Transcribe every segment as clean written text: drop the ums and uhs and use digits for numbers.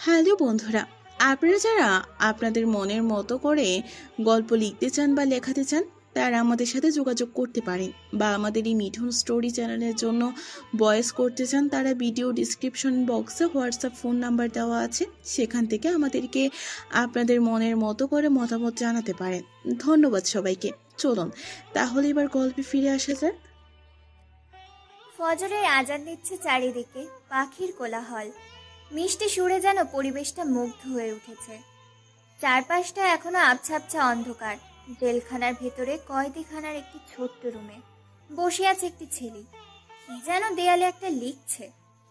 Hello বন্ধুরা, আপনারা যারা আপনাদের মনের মতো করে গল্প লিখতে চান বা লেখাতে চান, তারা আমাদের সাথে যোগাযোগ করতে পারেন। বা আমাদের এই মিঠুন স্টোরি চ্যানেলের জন্য ভয়েস করতে চান, তারা ভিডিও ডিসক্রিপশন বক্সে হোয়াটসঅ্যাপ ফোন নাম্বার দেওয়া আছে, সেখান থেকে আমাদেরকে আপনাদের মনের মতো করে মতামত জানাতে পারেন। ধন্যবাদ সবাইকে। চলুন তাহলে এবার গল্পে ফিরে আসা যাক। ফজরের আজান দিচ্ছে চারিদিকে, পাখির কোলাহল মিষ্টি সুরে যেন পরিবেশটা মুগ্ধ হয়ে উঠেছে। চারপাশটা এখনো আবছা আবছা অন্ধকার। জেলখানার ভেতরে কয়েদিখানার একটি ছোট্ট রুমে বসে আছে একটি ছেলে। কি যেন দেয়ালে একটা লিখছে।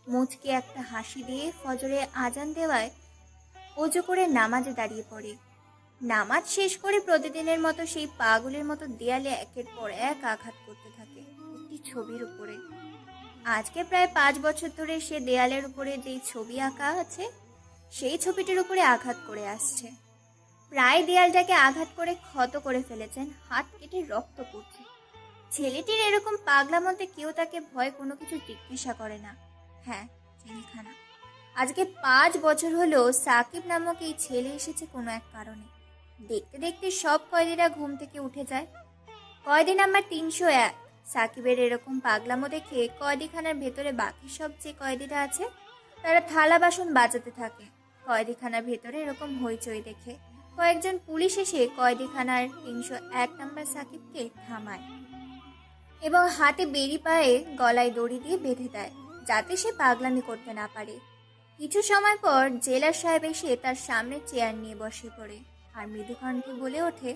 মুচকি একটা হাসি দিয়ে ফজরে আজান দেওয়ায় অজু করে নামাজে দাঁড়িয়ে পড়ে। নামাজ শেষ করে প্রতিদিনের মতো সেই পাগলের মতো দেয়ালে একের পর এক আঘাত করতে থাকে একটি ছবির উপরে। আজকে প্রায় 5 বছর ধরে সে দেয়ালের উপরে যেই ছবি আঁকা আছে সেই ছবিটির উপরে আঘাত করে আসছে। প্রায় দেয়ালটাকে আঘাত করে ক্ষত করে ফেলেছেন, হাত কেটে রক্ত পড়ছে। ছেলেটির এরকম পাগলামোতে কেউ তাকে ভয় কোনো কিছু জিজ্ঞাসা করে না। হ্যাঁ, জেলখানা। আজকে 5 বছর হলো সাকিব নামক এই ছেলে এসেছে কোনো এক কারণে। দেখতে দেখতে সব কয়েদিরা ঘুম থেকে উঠে যায়। কয়েদি নাম্বার 301। সাকিবের এরকম পাগলামো দেখে কয়েদিখানার ভেতরে বাকি সব যে কয়েদিরা আছে তারা থালা বাসন বাজাতে থাকে। কয়েদিখানার ভেতরে এরকম হইচই দেখে কয়েকজন পুলিশ এসে কয়েদিখানার 301 নাম্বার সাকিবকে থামায় এবং হাতে বেরি পায়ে গলায় দড়ি দিয়ে বেঁধে দেয়, যাতে সে পাগলামি করতে না পারে। কিছু সময় পর জেলার সাহেব এসে তার সামনে চেয়ার নিয়ে বসে পড়ে আর মৃদু কণ্ঠে বলে ওঠে,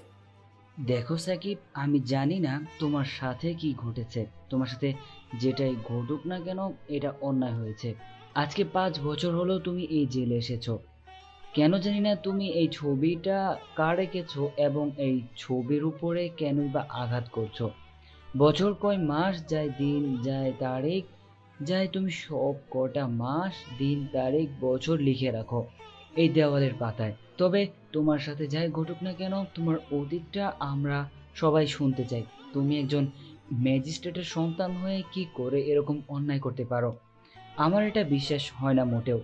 দেখো সাকিব, আমি জানি না তোমার সাথে কি ঘটেছে। তোমার সাথে যেটাই ঘটুক না কেন, এটা অন্যায় হয়েছে। আজকে 5 বছর হলো তুমি এই জেলে এসেছো। কেন জানি না তুমি এই ছবিটা কার এঁকেছো এবং এই ছবির উপরে কেনই বা আঘাত করছো। বছর কয় মাস যায়, দিন যায়, তারিখ যায়, তুমি সব কটা মাস, দিন, তারিখ, বছর লিখে রাখো এই দেওয়ালের পাতায়। তবে তোমার সাথে যাই ঘটুক না কেন, তোমার অতীতটা আমরা সবাই শুনতে চাই। তুমি একজন ম্যাজিস্ট্রেটের সন্তান হয়ে কি করে এরকম অন্যায় করতে পারো? আমার এটা বিশ্বাস হয় না মোটেও।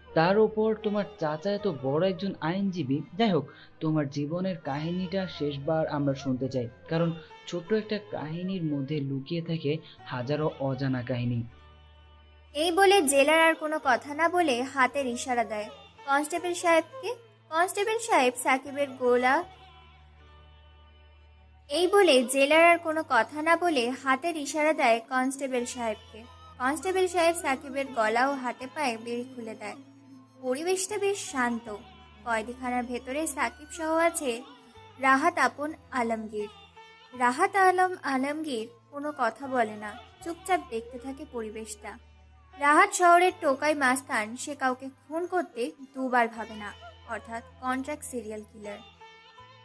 তার উপর তোমার চাচা এত বড় একজন আইনজীবী। যাই হোক, তোমার জীবনের কাহিনীটা শেষবার আমরা শুনতে চাই, কারণ ছোট্ট একটা কাহিনীর মধ্যে লুকিয়ে থাকে হাজারো অজানা কাহিনী। এই বলে জেলার আর কোনো কথা না বলে হাতের ইশারা দেয় কনস্টেবল সাহেবকে। কনস্টেবল সাহেব সাকিবের গোলা এই বলে জেলার আর কোনো কথা না বলে হাতের ইশারা দেয় কনস্টেবল সাহেবকে। কনস্টেবল সাহেব সাকিবের গলা ও হাতে পায়ে বেড়ি খুলে দেয়। পরিবেশটা বেশ শান্ত। কয়েদিখানার ভেতরে সাকিব সহ আছে রাহাত আপন আলমগীর। রাহাত আলমগীর কোনো কথা বলে না, চুপচাপ দেখতে থাকে পরিবেশটা। রাহাত শহরের টোকাই মাস্তান, সে কাউকে খুন করতে দুবার ভাবে না, অর্থাৎ কন্ট্রাক্ট সিরিয়াল কিলার।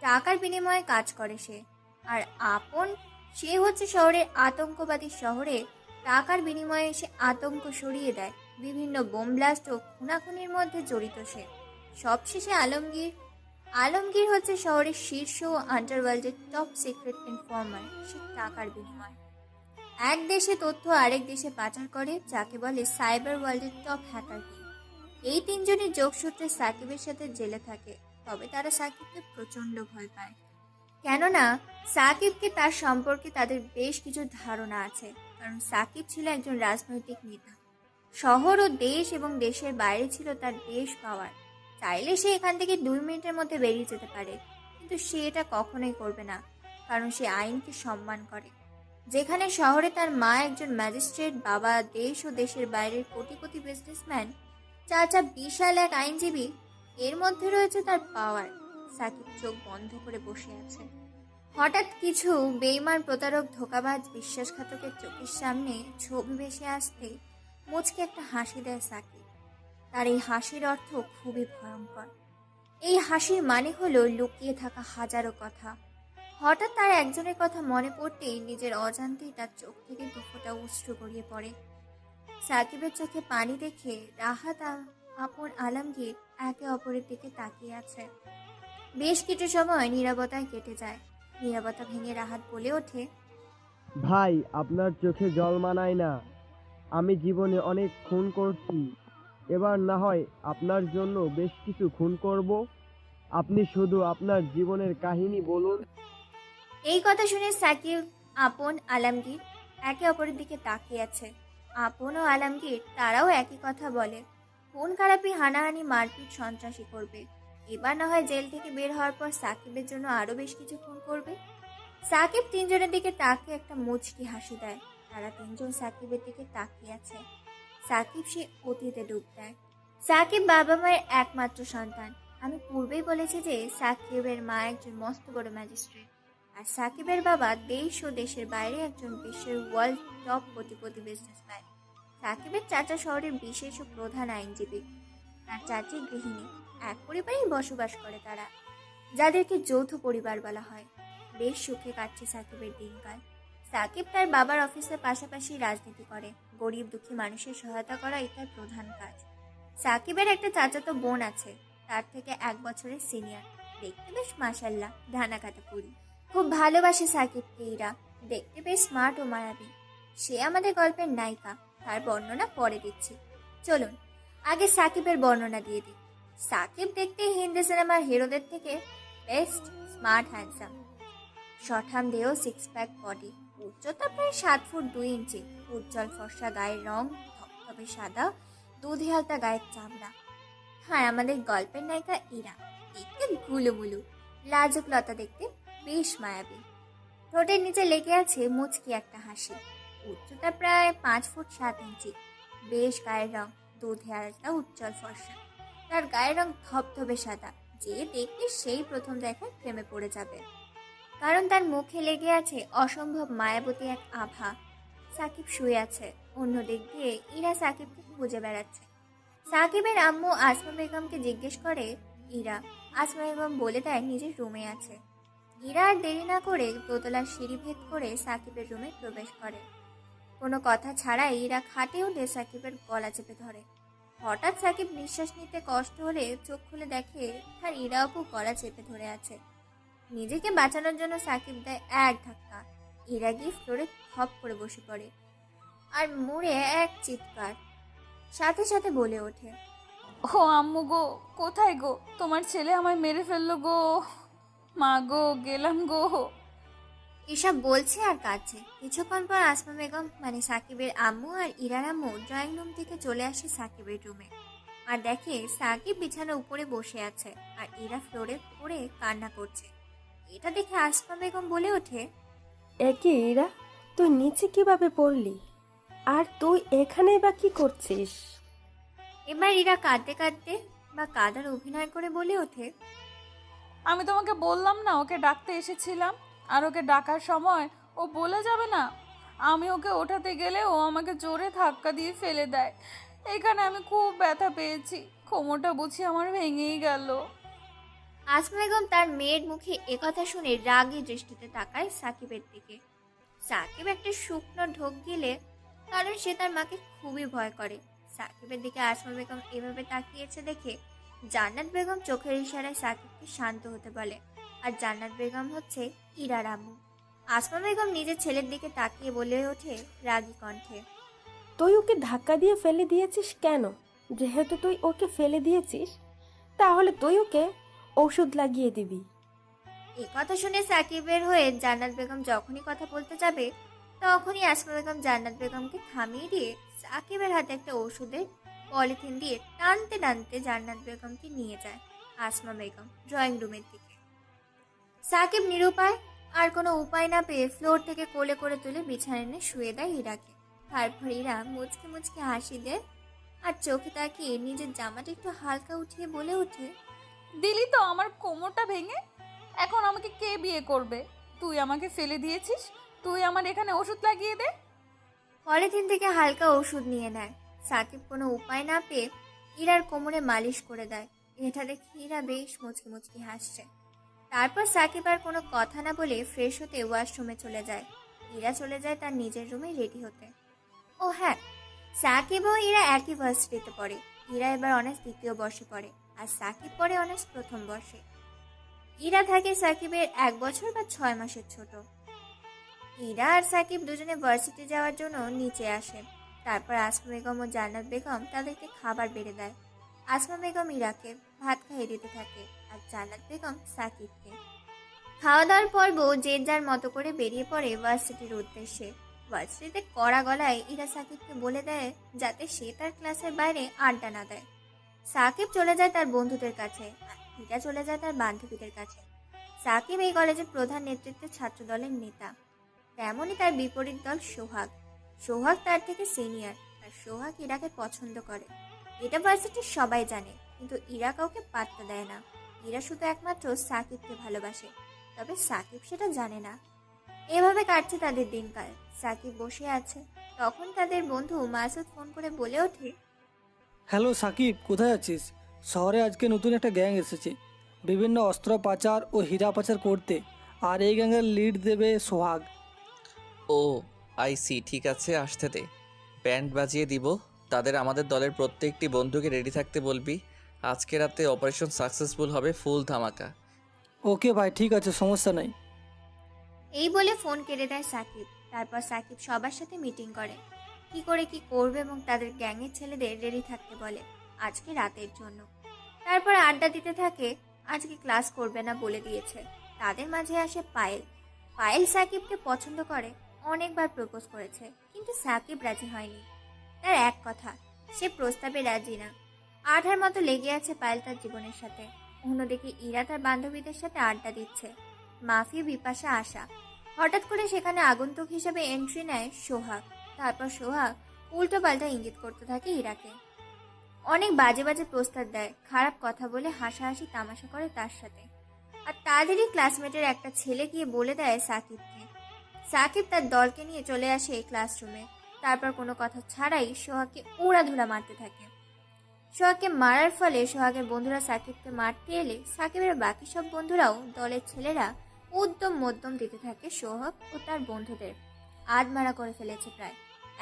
টাকার বিনিময়ে কাজ করে সে। আর আপন, সে হচ্ছে শহরের আতঙ্কবাদী। শহরে টাকার বিনিময়ে সে আতঙ্ক সরিয়ে দেয়। বিভিন্ন বোম ব্লাস্ট ও খুনাখুনির মধ্যে জড়িত সে। সবশেষে আলমগীর। আলমগীর হচ্ছে শহরের শীর্ষ ও আন্ডারওয়ার্ল্ডের টপ সিক্রেট ইনফর্মার। সে টাকার বিনিময় এক দেশে তথ্য আরেক দেশে পাচার করে, যাকে বলে সাইবার ওয়ার্ল্ডের টপ হ্যাকার কিং। এই তিনজনের যোগসূত্রে সাকিবের সাথে জেলে থাকে। তবে তারা সাকিবকে প্রচন্ড ভয় পায়, কেননা সাকিবকে তার সম্পর্কে তাদের বেশ কিছু ধারণা আছে। কারণ সাকিব ছিল একজন রাজনৈতিক নেতা। শহর ও দেশ এবং দেশের বাইরে ছিল তার বেশ পাওয়ার। চাইলে সে এখান থেকে 2 মিনিটের মধ্যে বেরিয়ে যেতে পারে, কিন্তু সে এটা কখনোই করবে না, কারণ সে আইনকে সম্মান করে। যেখানে শহরে তার মা একজন ম্যাজিস্ট্রেট, বাবা দেশ ও দেশের বাইরের কোটি কোটি বিজনেসম্যান, চাচা বিশাল এক আইনজীবী, এর মধ্যে রয়েছে তার পাওয়ার। সাকিব চোখ বন্ধ করে বসে আছে। হঠাৎ কিছু বেইমান, প্রতারক, ধোঁকাবাজ, বিশ্বাসঘাতকের চোখের সামনে ছবি ভেসে আসতে মুচকে একটা হাসি দেয় সাকিব। তার এই হাসির অর্থ খুবই ভয়ঙ্কর। এই হাসির মানে হলো লুকিয়ে থাকা হাজারো কথা। হঠাৎ তার একজনের কথা মনে পড়তেই নিজের অজান্তেই তার চোখ থেকে দুফোঁটা অশ্রু গড়িয়ে পড়ে। সাকিবের চোখে পানি দেখে রাহাত আপন আলমগীর একে অপরের দিকে তাকিয়ে আছে। বেশ কিছু সময় নীরবতায় কেটে যায়। নীরবতা ভেঙে রাহাত বলে ওঠে, ভাই, আপনার চোখে জল মানায় না। আমি জীবনে অনেক খুন করছি, এবার না হয় আপনার জন্য বেশ কিছু খুন করব। আপনি শুধু আপনার জীবনের কাহিনী বলুন। এই কথা শুনে সাকিব, আপন, আলমগীর একে অপরের দিকে তাকিয়ে আছে। আপন ও আলমগীর তারাও একই কথা বলে, খুন খারাপি, হানাহানি, মারপিট, সন্ত্রাসী করবে। এবার না হয় জেল থেকে বের হওয়ার পর সাকিবের জন্য আরো বেশ কিছু খুন করবে। সাকিব তিনজনের দিকে তাকিয়ে একটা মুচকি হাসি দেয়। তারা তিনজন সাকিবের দিকে তাকিয়ে আছে। সাকিব সে অতীতে ডুব দেয়। সাকিব বাবা মায়ের একমাত্র সন্তান। আমি পূর্বেই বলেছি যে সাকিবের মা একজন মস্ত বড় ম্যাজিস্ট্রেট, আর সাকিবের বাবা দেশ ও দেশের বাইরে একজন বিশ্বের ওয়ার্ল্ড টপ কোটিপতি বিজনেসম্যান। সাকিবের চাচা শহরের বিশেষ ও প্রধান আইনজীবী, আর চাচি গৃহিণী। এক পরিবারেই বসবাস করে তারা, যাদেরকে যৌথ পরিবার বলা হয়। বেশ সুখে কাটছে সাকিবের দিনকাল। সাকিব তার বাবার অফিসের পাশাপাশি রাজনীতি করে। গরিব দুঃখী মানুষের সহায়তা করাই তার প্রধান কাজ। সাকিবের একটা চাচাতো বোন আছে, তার থেকে 1 বছরের সিনিয়র। দেখতে বেশ মাশাল্লাহ, ধানা কাটা পুরি। খুব ভালোবাসে সাকিবকে ইরা। দেখতে বেশ স্মার্ট ও মায়াবী। সে আমাদের গল্পের নায়িকা। তার বর্ণনা পরে দিচ্ছি। চলুন আগে সাকিবের বর্ণনা দিয়ে দিই। সাকিব দেখতে হিন্দি সিনেমার হিরোদের থেকে বেস্ট, স্মার্ট, হ্যান্ডসাম। শঠাম দেহ, 6 প্যাক বডি, উচ্চতা প্রায় 7 ফুট 2 ইঞ্চি, উজ্জ্বল ফর্সা গায়ের রং, ধবধবে সাদা, দুধে হালতা গায়ের চামড়া। হ্যাঁ, আমাদের গল্পের নায়িকা ইরা। দেখতে গুলুমুলু, লাজুক লতা, দেখতে বেশ মায়াবী। ঠোঁটের নিচে লেগে আছে মুচকি একটা হাসি। উচ্চতা প্রায় 5 ফুট 7 ইঞ্চি, বেশ গায়ের রং, দুধে হালতা, উজ্জ্বল ফর্সা। তার গায়ের রং ধবধবে সাদা। যে দেখলে সেই প্রথম দেখায় প্রেমে পড়ে যাবে, কারণ তার মুখে লেগে আছে অসম্ভব মায়াবতী এক আভা। সাকিব শুয়ে আছে, অন্য দিক দিয়ে ইরা সাকিবকে খুঁজে বেড়াচ্ছে। সাকিবের আম্মু আসমা বেগমকে জিজ্ঞেস করে ইরা। আসমা বেগম বলে দেয় নিজের রুমে আছে। ইরা আর দেরি না করে দোতলার সিঁড়ি ভেদ করে সাকিবের রুমে প্রবেশ করে। কোনো কথা ছাড়াই ইরা খাটে উঠে সাকিবের গলা চেপে ধরে। হঠাৎ সাকিব নিঃশ্বাস নিতে কষ্ট হলে চোখ খুলে দেখে তার ইরা আপু গলা চেপে ধরে আছে। নিজেকে বাঁচানোর জন্য সাকিব দেয় এক ধাক্কা। ইরা গিয়ে ফ্লোরে থপ করে বসে পড়ে আর মুড়ে এক চিৎকার। সাথে সাথে বলে ওঠে, ও আম্মু গো, কোথায় গো? তোমার ছেলে আমায় মেরে ফেললো গো। মা গো, গেলাম গো। এসব বলছে আর কাঁদছে। কিছুক্ষণ পর আসমা বেগম মানে সাকিবের আম্মু আর ইরার আম্মু ড্রয়িং রুম থেকে চলে আসে সাকিবের রুমে, আর দেখে সাকিব বিছানার উপরে বসে আছে আর ইরা ফ্লোরে পড়ে কান্না করছে। এটা দেখে আসমা বেগম বলে ওঠে, একে ইরা, তুই নিচে কিভাবে পড়লি? আর তুই এখানে বা কি করছিস? এবার ইরা কাঁদতে কাঁদতে বা কাঁদার অভিনয় করে বলে ওঠে, আমি তোমাকে বললাম না ওকে ডাকতে এসেছিলাম, আর ওকে ডাকার সময় ও বলে যাবে না। আমি ওকে ওঠাতে গেলে ও আমাকে জোরে ধাক্কা দিয়ে ফেলে দেয়। এখানে আমি খুব ব্যথা পেয়েছি, কোমরটা বুঝি আমার ভেঙেই গেল। আসমা বেগম তার মেয়ের মুখে একথা শুনে রাগী দৃষ্টিতে তাকায় সাকিবের দিকে। সাকিব একটা শুকনো ঢোক গিলে, কারণ সে তার মাকে খুবই ভয় করে। সাকিবের দিকে আসমা বেগম এভাবে তাকিয়েছে দেখে জান্নাত বেগম চোখের ইশারায় সাকিবকে শান্ত হতে বলে। আর জান্নাত বেগম হচ্ছে ইরার আম্মু। আসমা বেগম নিজের ছেলের দিকে তাকিয়ে বলে ওঠে রাগী কণ্ঠে, তুই ওকে ধাক্কা দিয়ে ফেলে দিয়েছিস কেন? যেহেতু তুই ওকে ফেলে দিয়েছিস, তাহলে তুই ওকে ওষুধ লাগিয়ে দিবি। এই কথা শুনে সাকিবের হয়ে জান্নাত বেগম যখনই কথা বলতে যাবে, তখনই আসমা বেগম জান্নাত বেগমকে থামিয়ে দিয়ে সাকিবের হাতে একটা ওষুধের পলিথিন দিয়ে টানতে টানতে জান্নাত বেগমকে নিয়ে যায় আসমা বেগম ড্রয়িং রুমের দিকে। সাকিব নিরুপায়, আর কোনো উপায় না পেয়ে ফ্লোর থেকে কোলে করে তুলে বিছানায় এনে শুয়ে দেয় ইরাকে। তারপর ইরা মুচকে মুচকে হাসি দেয় আর চোখে তাকিয়ে নিজের জামাটা একটু হালকা উঠিয়ে বলে ওঠে, দিলি তো আমার কোমরটা ভেঙে। এখন আমাকে কে বিয়ে করবে? তুই আমাকে ফেলে দিয়েছিস, তুই আমার এখানে ওষুধ লাগিয়ে দে। পলিথিন থেকে হালকা ওষুধ নিয়ে নেয়। সাকিব কোনো উপায় না পেয়ে ইরার কোমরে মালিশ করে দেয়। এটা দেখে ইরা বেশ মুচকি মুচকি হাসছে। তারপর সাকিব আর কোনো কথা না বলে ফ্রেশ হতে ওয়াশরুমে চলে যায়। ইরা চলে যায় তার নিজের রুমে রেডি হতে। ও হ্যাঁ, সাকিব ও ইরা একই ভার্সিটিতে পড়ে। ইরা এবার অনার্স 2য় বর্ষে পড়ে, আর সাকিব পড়ে অনার্স 1ম বর্ষে। ইরা থাকে সাকিবের 1 বছর বা 6 মাসের ছোট। ইরা আর সাকিব দুজনে ভার্সিটি যাওয়ার জন্য নিচে আসে। তারপর আসমা বেগম ও জান্নাত বেগম তাদেরকে খাবার বেড়ে দেয়। আসমা বেগম ইরাকে ভাত খাইয়ে দিতে থাকে আর জান্নাত বেগম সাকিবকে। খাওয়া দাওয়ার পর্ব যে যার মতো করে বেরিয়ে পড়ে ভার্সিটির উদ্দেশ্যে। ভার্সিটিতে কড়া গলায় ইরা সাকিবকে বলে দেয় যাতে সে তার ক্লাসের বাইরে আড্ডা না দেয়। সাকিব চলে যায় তার বন্ধুদের কাছে আর ইরা চলে যায় তার বান্ধবীদের কাছে। সাকিব এই কলেজের প্রধান নেতৃত্বের ছাত্র দলের নেতা। তেমনই তার বিপরীত দল সোহাগ। সোহাগ তার থেকে সিনিয়র আর সোহাগ ইরাকে পছন্দ করে। এটা ভার্সিটির সবাই জানে, কিন্তু ইরা কাউকে পাত্তা দেয় না। ইরা শুধু একমাত্র সাকিবকে ভালোবাসে, তবে সাকিব সেটা জানে না। এভাবে কাটছে তাদের দিনকাল। সাকিব বসে আছে, তখন তাদের বন্ধু মাসুদ ফোন করে বলে ওঠে, হ্যালো সাকিব, কোথায় আছিস? শহরে আজকে নতুন একটা গ্যাং এসেছে বিভিন্ন অস্ত্র পাচার ও হীরা পাচার করতে, আর এই গ্যাংয়ের লিড দেবে সোহাগ। ও আইসি, ঠিক আছে, আসতে দে। ব্যান্ড বাজিয়ে দিব। তাদের আমাদের দলের প্রত্যেকটি বন্ধুকে রেডি থাকতে বলবি। আজকে রাতে অপারেশন সাকসেসফুল হবে, ফুল ধামাকা। ওকে ভাই, ঠিক আছে, সমস্যা নাই। এই বলে ফোন কেটে দেয় সাকিব। তারপর সাকিব সবার সাথে মিটিং করে, কি করে কি করবে এবং তাদের গ্যাংয়ের ছেলেদের রেডি থাকতে বলে আজকে রাতের জন্য। তারপর আড্ডা দিতে থাকে। আজকে ক্লাস করবে না বলে দিয়েছে। তাদের মাঝে আসে পায়েল। পায়েল সাকিবকে পছন্দ করে, অনেকবার প্রপোজ করেছে, কিন্তু সাকিব রাজি হয়নি। তার এক কথা, সে প্রস্তাবে রাজি না। আঠার মতো লেগে আছে পায়েল তার জীবনের সাথে। অন্যদিকে ইরা তার বান্ধবীদের সাথে আড্ডা দিচ্ছে। মাফি, বিপাশা, আশা। হঠাৎ করে সেখানে আগন্তুক হিসেবে এন্ট্রি নেয় সোহাগ। তারপর সোহাগ উল্টো পাল্টা ইঙ্গিত করতে থাকে ইরাকে। অনেক বাজে বাজে প্রস্তাব দেয়, খারাপ কথা বলে হাসাহাসি তামাশা করে তার সাথে। আর তাদেরই ক্লাসমেটের একটা ছেলে গিয়ে বলে দেয় সাকিবকে। সাকিব তার দলকে নিয়ে চলে আসে এই ক্লাসরুমে। তারপর কোনো কথা ছাড়াই সোহাগকে উড়াধুরা মারতে থাকে। সোহাগকে মারার ফলে সোহাগের বন্ধুরা সাকিবকে মারতে এলে সাকিবের বাকি সব বন্ধুরাও দলের ছেলেরা উদ্যম মধ্যম দিতে থাকে সোহাগ ও তার বন্ধুদের। আধমারা করে ফেলেছে প্রায়।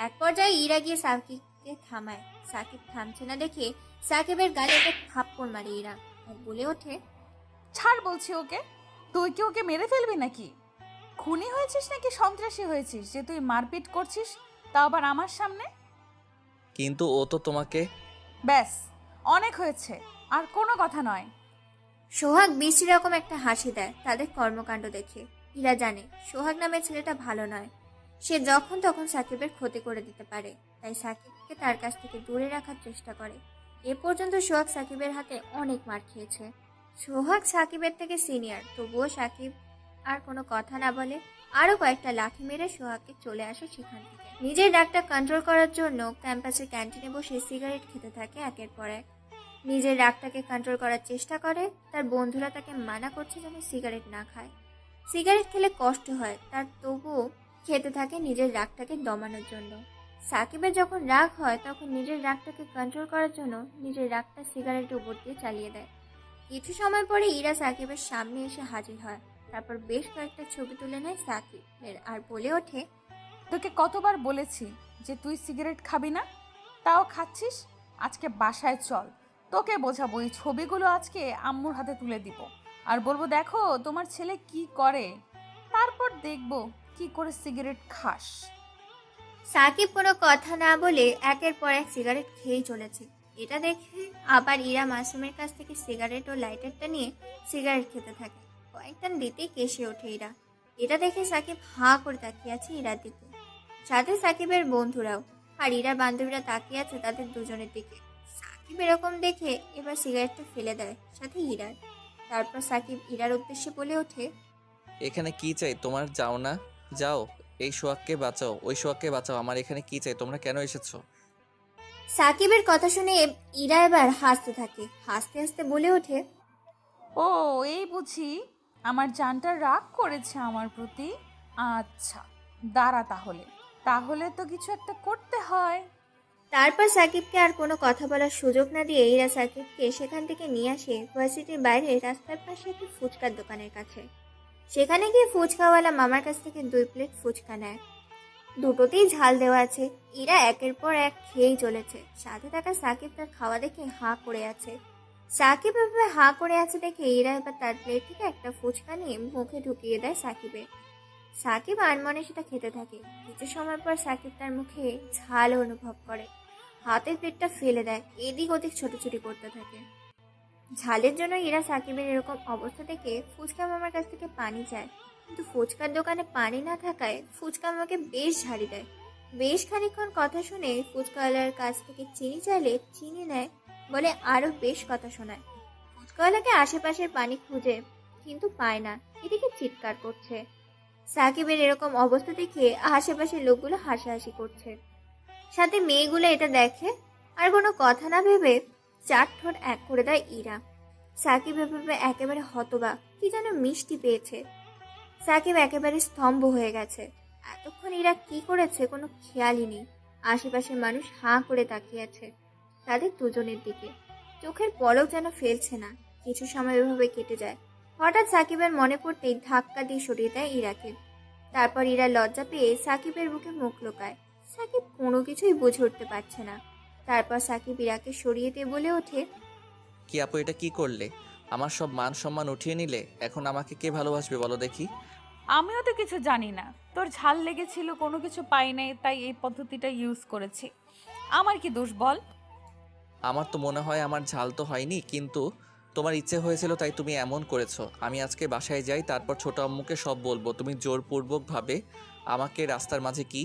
এক পর্যায়ে ইরা গিয়ে সাকিবকে থামায়। সাকিব থামছে না দেখে সাকিবের গালে একটা থাপ্পড় মারে ইরা আর বলে ওঠে, ছাড় বলছি ওকে। তুই কি ওকে মেরে ফেলবি নাকি? খুনি হয়েছিস নাকি সন্ত্রাসী হয়েছিস যে তুই মারপিট করছিস, তা আবার আমার সামনে? কিন্তু ও তো তোমাকে। ব্যাস, অনেক হয়েছে, আর কোনো কথা নয়। সোহাগ বিশ্রী রকম একটা হাসি দেয় তাদের কর্মকাণ্ড দেখে। ইরা জানে সোহাগ নামের ছেলেটা ভালো নয়। সে যখন তখন সাকিবের ক্ষতি করে দিতে পারে, তাই সাকিবকে তার কাছ থেকে দূরে রাখার চেষ্টা করে। এ পর্যন্ত সোহাগ সাকিবের হাতে অনেক মার খেয়েছে। সোহাগ সাকিবের থেকে সিনিয়র, তবুও সাকিব আর কোনো কথা না বলে আরো কয়েকটা লাঠি মেরে সোহাগকে চলে আসে সেখান থেকে। নিজের রাগটা কন্ট্রোল করার জন্য ক্যাম্পাসের ক্যান্টিনে বসে সিগারেট খেতে থাকে একের পর এক। নিজের রাগটাকে কন্ট্রোল করার চেষ্টা করে। তার বন্ধুরা তাকে মানা করছে যেন সিগারেট না খায়। সিগারেট খেলে কষ্ট হয় তার, তবুও খেতে থাকে নিজের রাগটাকে দমানোর জন্য। সাকিবের যখন রাগ হয় তখন নিজের রাগটাকে কন্ট্রোল করার জন্য নিজের রাগটা সিগারেটের উপর দিয়ে চালিয়ে দেয়। কিছু সময় পরে ইরা সাকিবের সামনে এসে হাজির হয়। তারপর বেশ কয়েকটা ছবি তুলে নেয় সাকিবের আর বলে ওঠে, তোকে কতবার বলেছি যে তুই সিগারেট খাবি না, তাও খাচ্ছিস। আজকে বাসায় চল, তোকে বোঝাবো। এই ছবিগুলো আজকে আম্মুর হাতে তুলে দিব আর বলবো দেখো তোমার ছেলে কি করে, তারপর দেখবো কি করে সিগারেট খাস। সাকিব কোনো কথা না বলে একের পর এক সিগারেট খেয়েই চলেছে। এটা দেখে আবার ইরা মাসুমের কাছ থেকে সিগারেট ও লাইটারটা নিয়ে সিগারেট খেতে থাকে। কয়েকটা দিতেই কেসে ওঠে ইরা। এটা দেখে সাকিব হাঁ করে তাকিয়ে আছে ইরার দিকে, সাথে সাকিবের বন্ধুরাও। আর ইরার বান্ধবীরা তাকিয়ে আছে তাদের দুজনের দিকে। সাকিব এরকম দেখে এবার সিগারেটটা ফেলে দেয়, সাথে ইরার। তারপর সাকিব ইরার উদ্দেশ্যে বলে ওঠে, এখানে কি চাই তোমার? যাও না, যাও। এই সোহাগকে বাঁচাও, ওই সোহাগকে বাঁচাও। আমার এখানে কি চাই? তোমরা কেন এসেছো? সাকিবের কথা শুনে ইরা এবার হাসতে থাকে। হাসতে হাসতে বলে ওঠে, ও এই বুঝি আমার জানটা রাগ করেছে আমার প্রতি। আচ্ছা দাঁড়া, তাহলে তাহলে তো কিছু একটা করতে হয়। তারপর সাকিবকে আর কোনো কথা বলার সুযোগ না দিয়ে ইরা সাকিবকে সেখান থেকে নিয়ে আসে ভার্সিটির বাইরে রাস্তার পাশে একটি ফুচকার দোকানের কাছে। সেখানে গিয়ে ফুচকাওয়ালা মামার কাছ থেকে 2 প্লেট ফুচকা নেয়। দুটোতেই ঝাল দেওয়া আছে। ইরা একের পর এক খেয়েই চলেছে। সাথে থাকা সাকিব তার খাওয়া দেখে হাঁ করে আছে। সাকিব এভাবে হাঁ করে আছে দেখে ইরা এবার তার প্লেট থেকে একটা ফুচকা নিয়ে মুখে ঢুকিয়ে দেয় সাকিবের। সাকিব আনমনে সেটা খেতে থাকে। কিছু সময় পর সাকিব তার মুখে ঝাল অনুভব করে। হাতের প্লেটটা ফেলে দেয়, এদিক ওদিক ছোটাছুটি করতে থাকে। ঝালের জন্য ইরা সাকিবের এরকম অবস্থা দেখে ফুচকা মামার কাছ থেকে পানি চায়, কিন্তু ফুচকার দোকানে পানি না থাকায় ফুচকা মামাকে বেশ ঝাড়ি দেয়। বেশ খানিকক্ষণ কথা শুনে ফুচকাওয়ালার কাছ থেকে চিনি চাইলে চিনি নেয়, বলে আরো বেশ কথা শোনায়। ফুচকাওয়ালাকে আশেপাশের পানি খুঁজে কিন্তু পায় না, এদিকে চিৎকার করছে। সাকিবের এরকম অবস্থা দেখে আশেপাশের লোকগুলো হাসাহাসি করছে, সাথে মেয়েগুলো এটা দেখে। আর কোনো কথা না ভেবে চার ঠোঁট এক করে দেয় ইরা। সাকিব এভাবে একেবারে হতবাক, কি যেন মিষ্টি পেয়েছে। সাকিব একেবারে স্তম্ভ হয়ে গেছে। এতক্ষণ ইরা কি করেছে কোনো খেয়ালই নেই। আশেপাশের মানুষ হাঁ করে তাকিয়ে আছে তাদের দুজনের দিকে, চোখের পলক যেন ফেলছে না। কিছু সময় এভাবে কেটে যায়। হঠাৎ সাকিবের মনে পড়তেই ধাক্কা দিয়ে সরিয়ে দেয় ইরাকে। তারপর ইরা লজ্জা পেয়ে সাকিবের বুকে মুখ লোকায়। সাকিব কোনো কিছুই বুঝে উঠতে পারছে না। তারপর সাকিব ইরাকে সরিয়ে দিয়ে বলে ওঠে, কি আপু, এটা কি করলে? আমার সব মান সম্মান উঠিয়ে নিলে। এখন আমাকে কে ভালোবাসবে বলো দেখি? আমিও তো কিছু জানি না, তোর ঝাল লেগেছিল, কোনো কিছু পাই নাই, তাই এই পদ্ধতিটা ইউজ করেছি। আমার কি দোষ বল? আমার তো মনে হয় আমার ঝাল তো হয়নি, কিন্তু তোমার ইচ্ছে হয়েছিল তাই তুমি এমন করেছো। আমি আজকে বাসায় যাই, তারপর ছোট আম্মুকে সব বলবো তুমি জোরপূর্বকভাবে আমাকে রাস্তার মাঝে কি।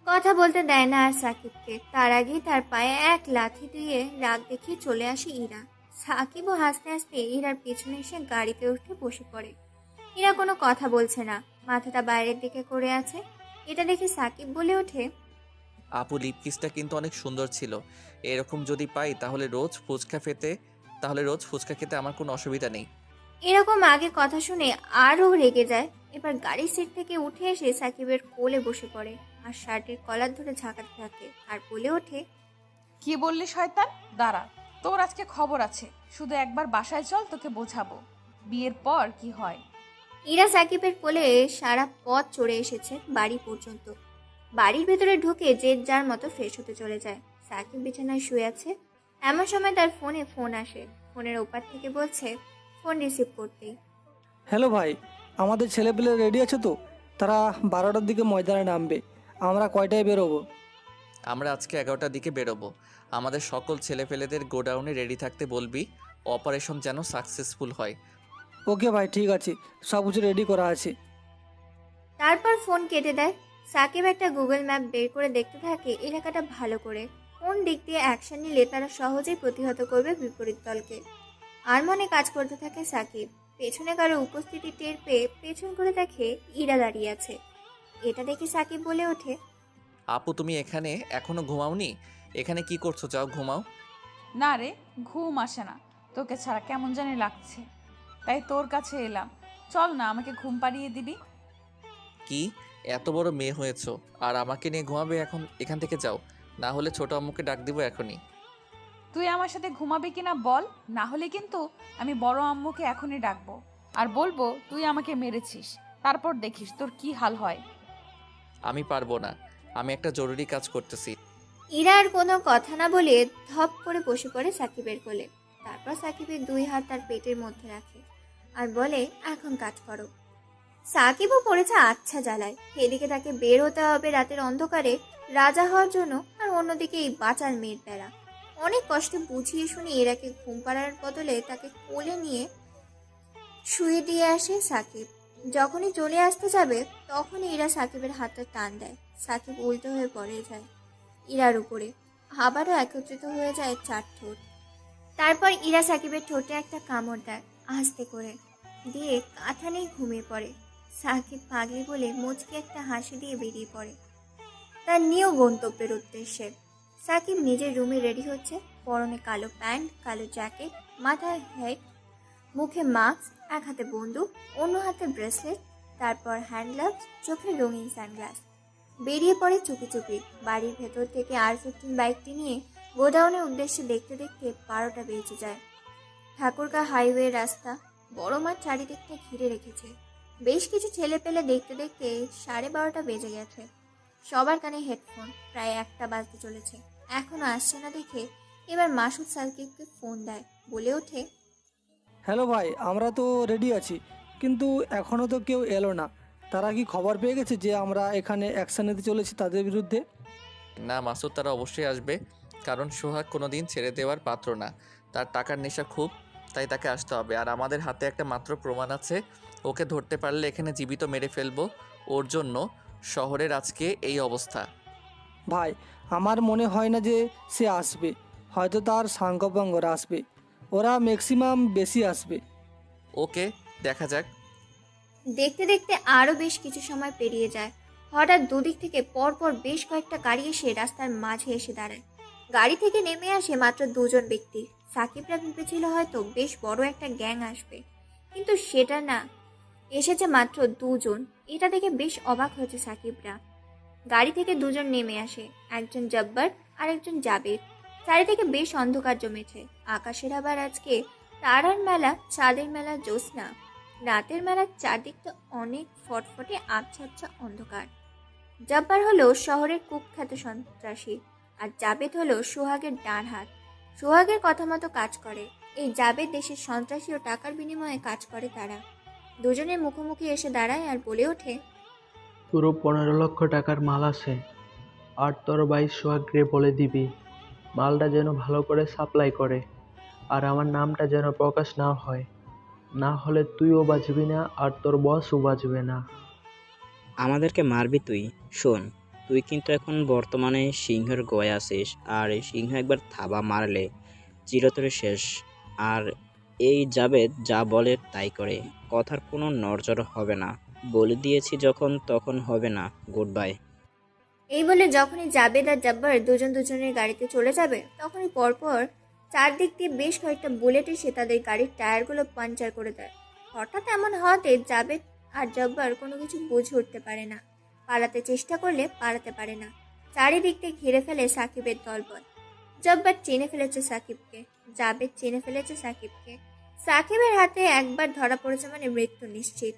কথা বলতে দেয় না আর সাকিবকে। তার আগেই তার পায়ে এক লাথি দিয়ে রাগ দেখিয়ে চলে আসে ইরা। সাকিবও হাসতে হাসতে ইরার পেছনে এসে গাড়িতে উঠে বসে পড়ে। ইরা কোনো কথা বলছে না, মাথাটা বাইরের দিকে করে আছে। এটা দেখে সাকিব বলে ওঠে, আপু, লিপকিসটা কিন্তু অনেক সুন্দর ছিল। এরকম যদি পাই তাহলে রোজ ফুচকা খেতে আমার কোনো অসুবিধা নেই। এরকম আগে কথা শুনে আরও রেগে যায়। এবার গাড়ির সিট থেকে উঠে এসে সাকিবের কোলে বসে পড়ে আর শার্টের কলার ধরে ঝাঁকাতে থাকে আর বলে ওঠে, কি বললি শয়তান? দাঁড়া, তোর আজকে খবর আছে। শুধু একবার বাসায় চল, তোকে বোঝাবো বিয়ের পর কি হয়। ইরা সাকিবের কোলে সারা পথ চড়ে এসেছে বাড়ি পর্যন্ত। বাড়ির ভেতরে ঢুকে যে যার মতো ফ্রেশ হতে চলে যায়। সাকিব বিছানায় শুয়ে আছে। এমন সময় তার ফোনে ফোন আসে। ফোনের ওপার থেকে বলছে ফোন রিসিভ করতেই। হ্যালো ভাই, আমাদের ছেলেপেলে রেডি আছে তো? তারা 12টার দিকে ময়দানে নামবে। আমরা কয়টায় বেরোবো? আমরা আজকে 11টার দিকে বেরোবো। আমাদের সকল ছেলেপেলেদের গোডাউনে রেডি থাকতে বলবি, অপারেশন যেন সাকসেসফুল হয়। ওকে ভাই, ঠিক আছে, সব কিছু রেডি করা আছে। তারপর ফোন কেটে দেয়। সাকিব একটা গুগল ম্যাপ বের করে দেখতে থাকে এলাকাটা ভালো করে। কোন দিক দিয়ে অ্যাকশন নিলে তারা সহজেই প্রতিহত করবে বিপরীত দলকে। আর মনে কাজ করতে থাকে সাকিব। পেছনে কারো উপস্থিতি টের পেয়ে পেছন করে দেখে ইরা দাঁড়িয়ে আছে। এটা দেখে সাকিব বলে ওঠে, আপু, তুমি এখানে এখনো ঘুমাওনি? এখানে কি করছো? যাও ঘুমাও। না রে, ঘুম আসে না, তোকে ছাড়া কেমন জানি লাগছে, তাই তোর কাছে এলাম। চল না, আমাকে ঘুম পাড়িয়ে দিবি। কি এত বড় মেয়ে হয়েছো আর আমাকে নিয়ে ঘুমাবে? এখন এখান থেকে যাও, না হলে ছোট আম্মুকে ডাক দিব এখনই। তুই আমার সাথে ঘুমাবি কিনা বল, না হলে কিন্তু আমি বড় আম্মুকে এখনই ডাকবো আর বলবো তুই আমাকে মেরেছিস। তারপর দেখিস তোর কি হাল হয়। আমি পারবো না, আমি একটা জরুরি কাজ করতেছি। ইরা আর কোনো কথা না বলে ধপ করে বসে পড়ে সাকিবের কোলে। তারপর সাকিবের দুই হাত তার পেটের মধ্যে রাখে আর বলে, এখন কাজ করো। সাকিবও পড়েছে আচ্ছা জ্বালায়। এদিকে তাকে বের হতে হবে রাতের অন্ধকারে রাজা হওয়ার জন্য, আর অন্যদিকে এই বাঁচার মেয়ের প্যারা। অনেক কষ্টে বুঝিয়ে শুনিয়ে এরাকে ঘুম পাড়ার বদলে তাকে কোলে নিয়ে শুয়ে দিয়ে আসে সাকিব। যখনই চলে আসতে যাবে তখনই ইরা সাকিবের হাতটা টান দেয়। সাকিব উল্টো হয়ে পড়ে যায় ইরার উপরে। আবারও একত্রিত হয়ে যায় চার ঠোঁট। তারপর ইরা সাকিবের ঠোঁটে একটা কামড় দেয় আস্তে করে, দিয়ে কাঁথা নিয়ে ঘুমিয়ে পড়ে। সাকিব পাগলি বলে মুচকি একটা হাসি দিয়ে বেরিয়ে পড়ে তার নিউ গন্তব্যের উদ্দেশ্যে। সাকিব নিজের রুমে রেডি হচ্ছে। পরনে কালো প্যান্ট, কালো জ্যাকেট, মাথায় হেড, মুখে মাস্ক, এক হাতে বন্দুক, অন্য হাতে ব্রেসলেট, তারপর হ্যান্ড গ্লাভস, চোখে রঙিন সানগ্লাস। বেরিয়ে পড়ে চুপি চুপি। বাড়ির ভেতর থেকে R15 বাইকটি নিয়ে গোডাউনের উদ্দেশ্যে দেখতে দেখতে 12টা বেজে যায়। ঠাকুরগাঁ হাইওয়ে রাস্তা, বড় মাঠ চারিদিকটা ঘিরে রেখেছে। বেশ কিছু ছেলে পেলে দেখতে দেখতে 12:30 বেজে গেছে। সবার কানে হেডফোন। প্রায় 1টা বাজতে চলেছে, এখনো আসছে না দেখে এবার মাসুদ সাকিবকে ফোন দেয়। বলে ওঠে, হ্যালো ভাই, আমরা তো রেডি আছি, কিন্তু এখনও তো কেউ এলো না। তারা কি খবর পেয়ে গেছে যে আমরা এখানে অ্যাকশন নিতে চলেছি তাদের বিরুদ্ধে? না মাসুদ, তারা অবশ্যই আসবে, কারণ সোহাগ কোনো দিন ছেড়ে দেওয়ার পাত্র না। তার টাকার নেশা খুব, তাই তাকে আসতে হবে। আর আমাদের হাতে একটা মাত্র প্রমাণ আছে, ওকে ধরতে পারলে এখানে জীবিত মেরে ফেলবো। ওর জন্য শহরের আজকে এই অবস্থা। ভাই, আমার মনে হয় না যে সে আসবে, হয়তো তার সাঙ্গপাঙ্গরা আসবে, ওরা ম্যাক্সিমাম বেশি আসবে। ওকে, দেখা যাক। দেখতে দেখতে আরও বেশ কিছু সময় পেরিয়ে যায়। হঠাৎ দুদিক থেকে পরপর বেশ কয়েকটা গাড়ি এসে রাস্তার মাঝে এসে দাঁড়ায়। গাড়ি থেকে নেমে আসে মাত্র দুজন ব্যক্তি। সাকিবরা ভেবেছিল হয়তো বেশ বড় একটা গ্যাং আসবে, কিন্তু সেটা না, এসেছে মাত্র দুজন। এটা দেখে বেশ অবাক হয়েছে সাকিবরা। গাড়ি থেকে দুজন নেমে আসে, একজন জব্বার আর একজন জাবেদ। চারিদিকে বেশ অন্ধকার জমেছে। আকাশের আবার আজকে তারার মেলা, চাঁদের মেলা, জ্যোৎস্না। রাতের মেলার চারদিকটা অনেক ফটফটে আবছা আবছা অন্ধকার। জব্বার হলো শহরের কুখ্যাত সন্ত্রাসী, আর জাবেদ হলো সোহাগের ডান হাত। সোহাগের কথা মতো কাজ করে এই জাবেদ। দেশের সন্ত্রাসী ও টাকার বিনিময়ে কাজ করে তারা। দুজনের মুখোমুখি এসে দাঁড়ায় আর বলে ওঠে, পুরো 15 লক্ষ টাকার মাল আছে, আর তোর ভাই সোহাগরে বলে দিবি মালটা যেন ভালো করে সাপ্লাই করে, আর আমার নামটা যেন প্রকাশ না হয়, না হলে তুইও বাঁচবি না আর তোর বসও বাঁচবে না। আমাদেরকে মারবি তুই? শোন, তুই কিন্তু এখন বর্তমানে সিংহের গোয়ায় আছিস, আর এই সিংহ একবার থাবা মারলে চিরতরে শেষ। আর এই জাবেদ যা বলে তাই করে, কথার কোনো নড়চড় হবে না। বলে দিয়েছি যখন, তখন হবে না। Good bye. এই বলে যখনই জাবেদ আর জব্বার দুজন দুজনের গাড়িতে চলে যাবে, তখনই পরপর চারদিক দিয়ে বেশ কয়েকটা বুলেট এসে তাদের গাড়ির টায়ারগুলো পাঞ্চার করে দেয়। হঠাৎ এমন হওয়াতে জাবেদ আর জব্বার কোনো কিছু বুঝে উঠতে পারে না। পালাতে চেষ্টা করলে পালাতে পারে না। চারিদিক দিয়ে ঘিরে ফেলে সাকিবের দলবল। জব্বার চিনে ফেলেছে সাকিবকে, জাবেদ চিনে ফেলেছে সাকিবকে। সাকিবের হাতে একবার ধরা পড়েছে মানে মৃত্যু নিশ্চিত।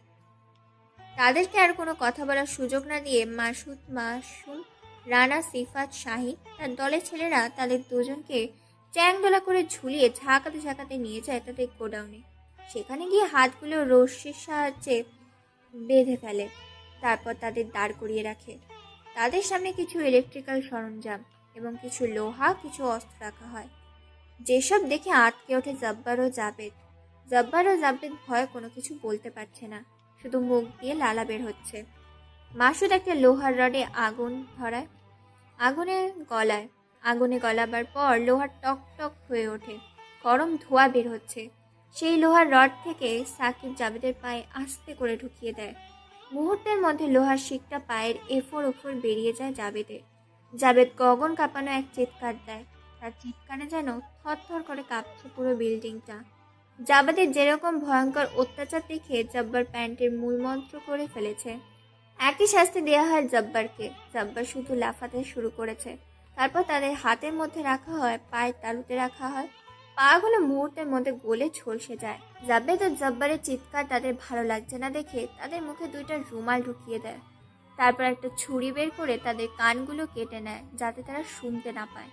তাদেরকে আর কোনো কথা বলার সুযোগ না দিয়ে মাসুদ, মাসুম, রানা, সিফাত, শাহিন তার দলের ছেলেরা তাদের দুজনকে চ্যাংদোলা করে ঝুলিয়ে ঝাঁকাতে ঝাঁকাতে নিয়ে যায় তাদের গোডাউনে। সেখানে গিয়ে হাতগুলো রশ্মির সাহায্যে বেঁধে ফেলে, তারপর তাদের দাঁড় করিয়ে রাখে। তাদের সামনে কিছু ইলেকট্রিক্যাল সরঞ্জাম এবং কিছু লোহা, কিছু অস্ত্র রাখা হয়, যেসব দেখে আঁতকে ওঠে জব্বার ও জাবেদ। জব্বার ও জাবেদ ভয়ে কোনো কিছু বলতে পারছে না, শুধু মুখ দিয়ে লালা বের হচ্ছে। মাসুদ একটা লোহার রডে আগুন ধরায়, আগুনে গলাবার পর লোহা টক টক হয়ে ওঠে, গরম ধোঁয়া বের হচ্ছে। সেই লোহার রড থেকে সাকিব জাবেদের পায়ে আস্তে করে ঢুকিয়ে দেয়। মুহূর্তের মধ্যে লোহার শিকটা পায়ের এফোর ওফর বেরিয়ে যায় জাবেদের। জাবেদ গগন কাঁপানো এক চিৎকার দেয়। তার চিৎকারে যেন থরথর করে কাঁপছে পুরো বিল্ডিংটা। জাবেদের যেরকম ভয়ঙ্কর অত্যাচার দেখে জব্বার প্যান্টের মূলমন্ত্র করে ফেলেছে। একই শাস্তি দেওয়া হয় জব্বারকে। জব্বার শুধু লাফাতে শুরু করেছে। তারপর তাদের হাতের মধ্যে রাখা হয়, পায়ের তালুতে রাখা হয়। পাগুলো মুহূর্তের মধ্যে গলে ঝলসে যায়। জাবেদ ও জব্বারের চিৎকার তাদের ভালো লাগছে না দেখে তাদের মুখে দুইটা রুমাল ঢুকিয়ে দেয়। তারপর একটা ছুরি বের করে তাদের কানগুলো কেটে নেয় যাতে তারা শুনতে না পায়।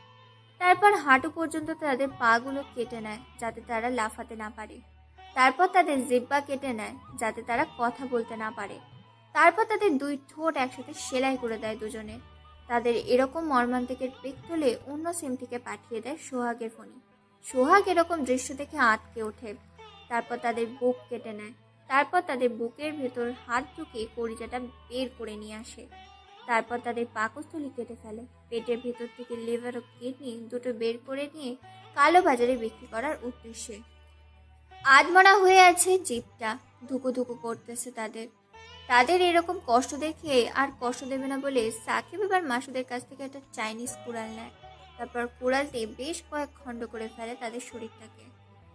তারপর হাঁটু পর্যন্ত তাদের পাগুলো কেটে নেয় যাতে তারা লাফাতে না পারে। তারপর তাদের জিহ্বা কেটে নেয় যাতে তারা কথা বলতে না পারে। তারপর তাদের দুই ঠোঁট একসাথে সেলাই করে দেয় দুজনে। তাদের এরকম মর্মান্তিকের পিক তুলে অন্য সিম থেকে পাঠিয়ে দেয় সোহাগের ফোনে। সোহাগ এরকম দৃশ্য দেখে আঁতকে ওঠে। তারপর তাদের বুক কেটে নেয়। তারপর তাদের বুকের ভেতর হাত ঢুকিয়ে কলিজাটা বের করে নিয়ে আসে। তারপর তাদের পাকস্থলী কেটে ফেলে। পেটের ভেতর থেকে লিভার ও কিডনি দুটো বের করে নিয়ে কালো বাজারে বিক্রি করার উদ্দেশ্যে। আধমরা হয়ে আছে জিভটা, ধুকো ধুকো করতেছে তাদের এরকম কষ্ট দেখে আর কষ্ট দেবে না বলে সাকিব এবার মাসুদের কাছ থেকে একটা চাইনিজ কুড়াল নেয়। তারপর কুড়াল দিয়ে বেশ কয়েক খণ্ড করে ফেলে তাদের শরীরটাকে।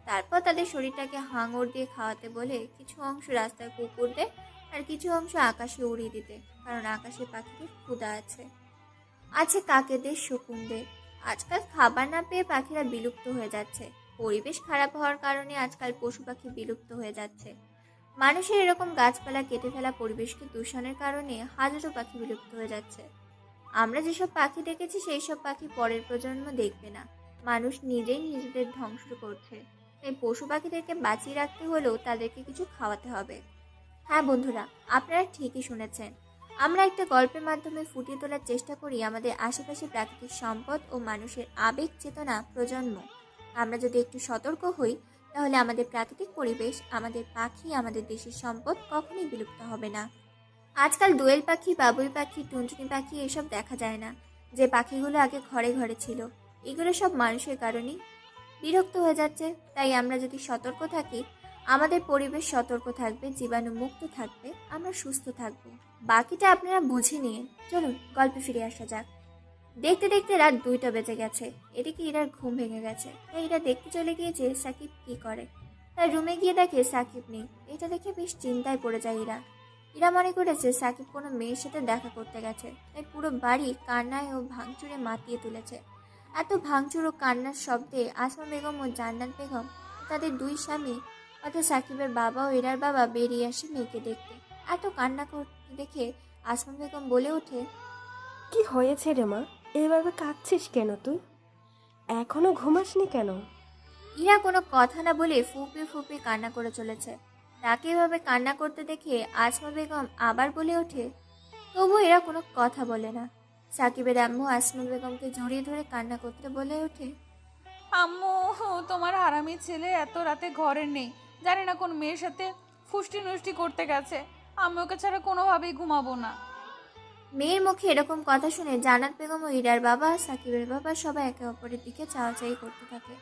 তারপর তাদের শরীরটাকে হাঙর দিয়ে খাওয়াতে বলে কিছু অংশ রাস্তায় কুকুরদের আর কিছু অংশ আকাশে উড়িয়ে দিতে, কারণ আকাশে পাখিদের ক্ষুধা আছে কাকেদের, শকুনদের। আজকাল খাবার না পেয়ে পাখিরা বিলুপ্ত হয়ে যাচ্ছে। পরিবেশ খারাপ হওয়ার কারণে আজকাল পশু পাখি বিলুপ্ত হয়ে যাচ্ছে। মানুষের এরকম গাছপালা কেটে ফেলা পরিবেশকে দূষণের কারণে হাজারো পাখি বিলুপ্ত হয়ে যাচ্ছে। আমরা যেসব পাখি দেখেছি সেই সব পাখি পরের প্রজন্ম দেখবে না। মানুষ নিজেই নিজেদের ধ্বংস করছে। এই পশু পাখিদেরকে বাঁচিয়ে রাখতে হলেও তাদেরকে কিছু খাওয়াতে হবে। হ্যাঁ বন্ধুরা, আপনারা ঠিকই শুনেছেন। আমরা একটা গল্পের মাধ্যমে ফুটিয়ে তোলার চেষ্টা করি আমাদের আশেপাশে প্রাকৃতিক সম্পদ ও মানুষের আবেগ চেতনা প্রজন্ম। আমরা যদি একটু সতর্ক হই, তাহলে আমাদের প্রাকৃতিক পরিবেশ, আমাদের পাখি, আমাদের দেশের সম্পদ কখনোই বিলুপ্ত হবে না। আজকাল দোয়েল পাখি, বাবুই পাখি, টুনটুনি পাখি এসব দেখা যায় না। যে পাখিগুলো আগে ঘরে ঘরে ছিল, এগুলো সব মানুষের কারণেই বিরক্ত হয়ে যাচ্ছে। তাই আমরা যদি সতর্ক থাকি, আমাদের পরিবেশ সতর্ক থাকবে, জীবাণু মুক্ত থাকবে, আমরা সুস্থ থাকবো। বাকিটা আপনারা বুঝে নিয়ে চলুন গল্পে ফিরে আসা যাক। দেখতে দেখতে রাত 2টা বেজে গেছে। এদিকে ইরার ঘুম ভেঙে গেছে, তাই ইরা দেখতে চলে গিয়েছে সাকিব কি করে। তার রুমে গিয়ে দেখে সাকিব নেই। এটা দেখে বেশ চিন্তায় পড়ে যায় ইরা। ইরা মনে করেছে সাকিব কোনো মেয়ের সাথে দেখা করতে গেছে, তাই পুরো বাড়ি কান্নায় ও ভাঙচুরে মাতিয়ে তুলেছে। এত ভাঙচুর ও কান্নার শব্দে আসমা বেগম ও জান্নাত বেগম, তাদের দুই স্বামী অর্থাৎ সাকিবের বাবা ও ইরার বাবা বেরিয়ে আসে মেয়েকে দেখতে। এত কান্না করতে দেখে আসমা বেগম বলে ওঠে, কি হয়েছে রে মা, এভাবে কাঁদছিস কেন তুই? এখনো ঘুমাসনি কেন? ইরা কোনো কথা না বলে ফুপিয়ে ফুপিয়ে কান্না করে চলেছে। তাকে এভাবে কান্না করতে দেখে আসমা বেগম আবার বলে ওঠে, তবু এরা কোনো কথা বলে না। সাকিবের আম্মু আসমা বেগমকে জড়িয়ে ধরে কান্না করতে বলে ওঠে, আম্মু, তোমার হারামি ছেলে এত রাতে ঘরে নেই, জানি না কোন মেয়ের সাথে ফুষ্টি নষ্টি করতে গেছে। আমি ওকে ছাড়া কোনোভাবেই ঘুমাবো না। মেয়ের মুখে এরকম কথা শুনে জান্নাত বেগম ও ইরার বাবা, সাকিবের বাবা সবাই একে অপরের দিকে চাওয়াচাই করতে থাকে।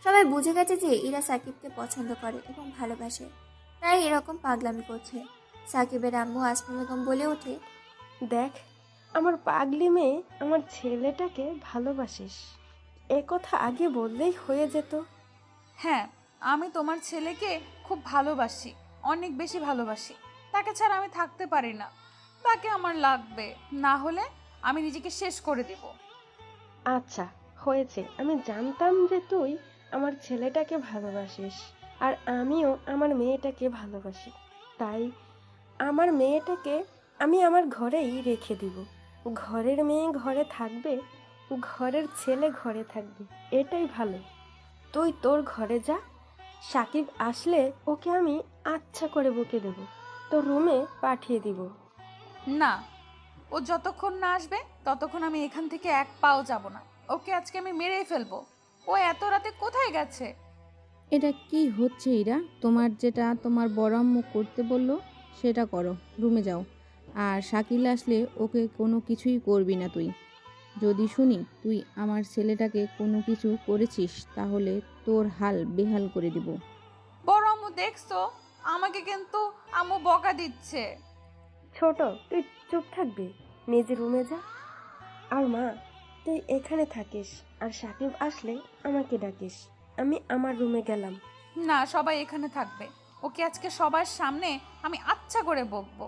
সবাই বুঝে গেছে যে ইরা সাকিবকে পছন্দ করে এবং ভালোবাসে, তাই এরকম পাগলামি করছে। সাকিবের আম্মু আসমা বেগম বলে ওঠে, দেখ, আমার পাগলি মেয়ে আমার ছেলেটাকে ভালোবাসিস, এ কথা আগে বললেই হয়ে যেত। হ্যাঁ, আমি তোমার ছেলেকে খুব ভালোবাসি, অনেক বেশি ভালোবাসি। তাকে ছাড়া আমি থাকতে পারি না। তাকে আমার লাগবে, না হলে আমি নিজেকে শেষ করে দেব। আচ্ছা হয়েছে, আমি জানতাম যে তুই আমার ছেলেটাকে ভালোবাসিস, আর আমিও আমার মেয়েটাকে ভালোবাসি। তাই আমার মেয়েটাকে আমি আমার ঘরেই রেখে দিব। ঘরের মেয়ে ঘরে থাকবে, ঘরের ছেলে ঘরে থাকবে, এটাই ভালো। তুই তোর ঘরে যা, সাকিব আসলে ওকে আমি আচ্ছা করে বকে দেব, তোর রুমে পাঠিয়ে দিব। না, ও যতক্ষণ না আসবে ততক্ষণ আমি এখান থেকে এক পাও যাব না। ওকে আজকে আমি মেরেই ফেলবো। ও এত রাতে কোথায় গেছে? এটা কি হচ্ছে ইরা? তোমার যেটা তোমার বড় আম্মু করতে বললো সেটা করো, রুমে যাও। আর শাকিল আসলে ওকে কোনো কিছুই করবি না তুই। যদি শুনি তুই আমার ছেলেটাকে কোনো কিছু করেছিস, তাহলে তোর হাল বেহাল করে দিব। বড় আম্মু দেখছো, আমাকে কিন্তু আম্মু বকা দিচ্ছে। ছোট, তুই চুপ থাকবি, নিজের রুমে যা। আর মা, তুই এখানে থাকিস, আর সাকিব আসলে আমাকে ডাকিস। আমি আমার রুমে গেলাম। না, সবাই এখানে থাকবে। ওকে আজকে সবার সামনে আমি আচ্ছা করে বকবো।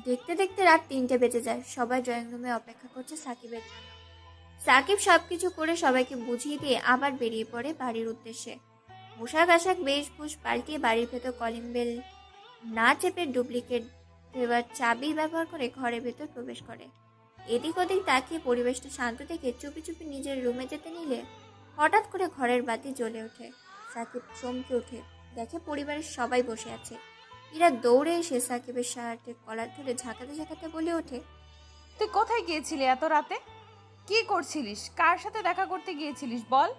দেখতে দেখতে রাত 3টে বেজে যায়। সবাই ড্রয়িং রুমে অপেক্ষা করছে সাকিবের জন্য। সাকিব সবকিছু করে সবাইকে বুঝিয়ে দিয়ে আবার বেরিয়ে পড়ে বাড়ির উদ্দেশ্যে। পোশাক আশাক বেশভূষ পাল্টিয়ে বাড়ির ভেতর কলিং বেল না চেপে ডুপ্লিকেট দেওয়ার চাবি ব্যবহার করে ঘরের ভেতর প্রবেশ করে। এদিক ওদিক তাকিয়ে পরিবেশটা শান্ত দেখে চুপি চুপি নিজের রুমে যেতে নিলে হঠাৎ করে ঘরের বাতি জ্বলে ওঠে। সাকিব চমকে ওঠে, দেখে পরিবারের সবাই বসে আছে। ইরা দৌড়ে এসে সাকিবের শার্টের কলার ধরে ঝাঁকাতে ঝাঁকাতে বলে ওঠে, তুই কোথায় গিয়েছিলি এত রাতে? কি করছিলিস? কার সাথে দেখা করতে গিয়েছিলিস বল?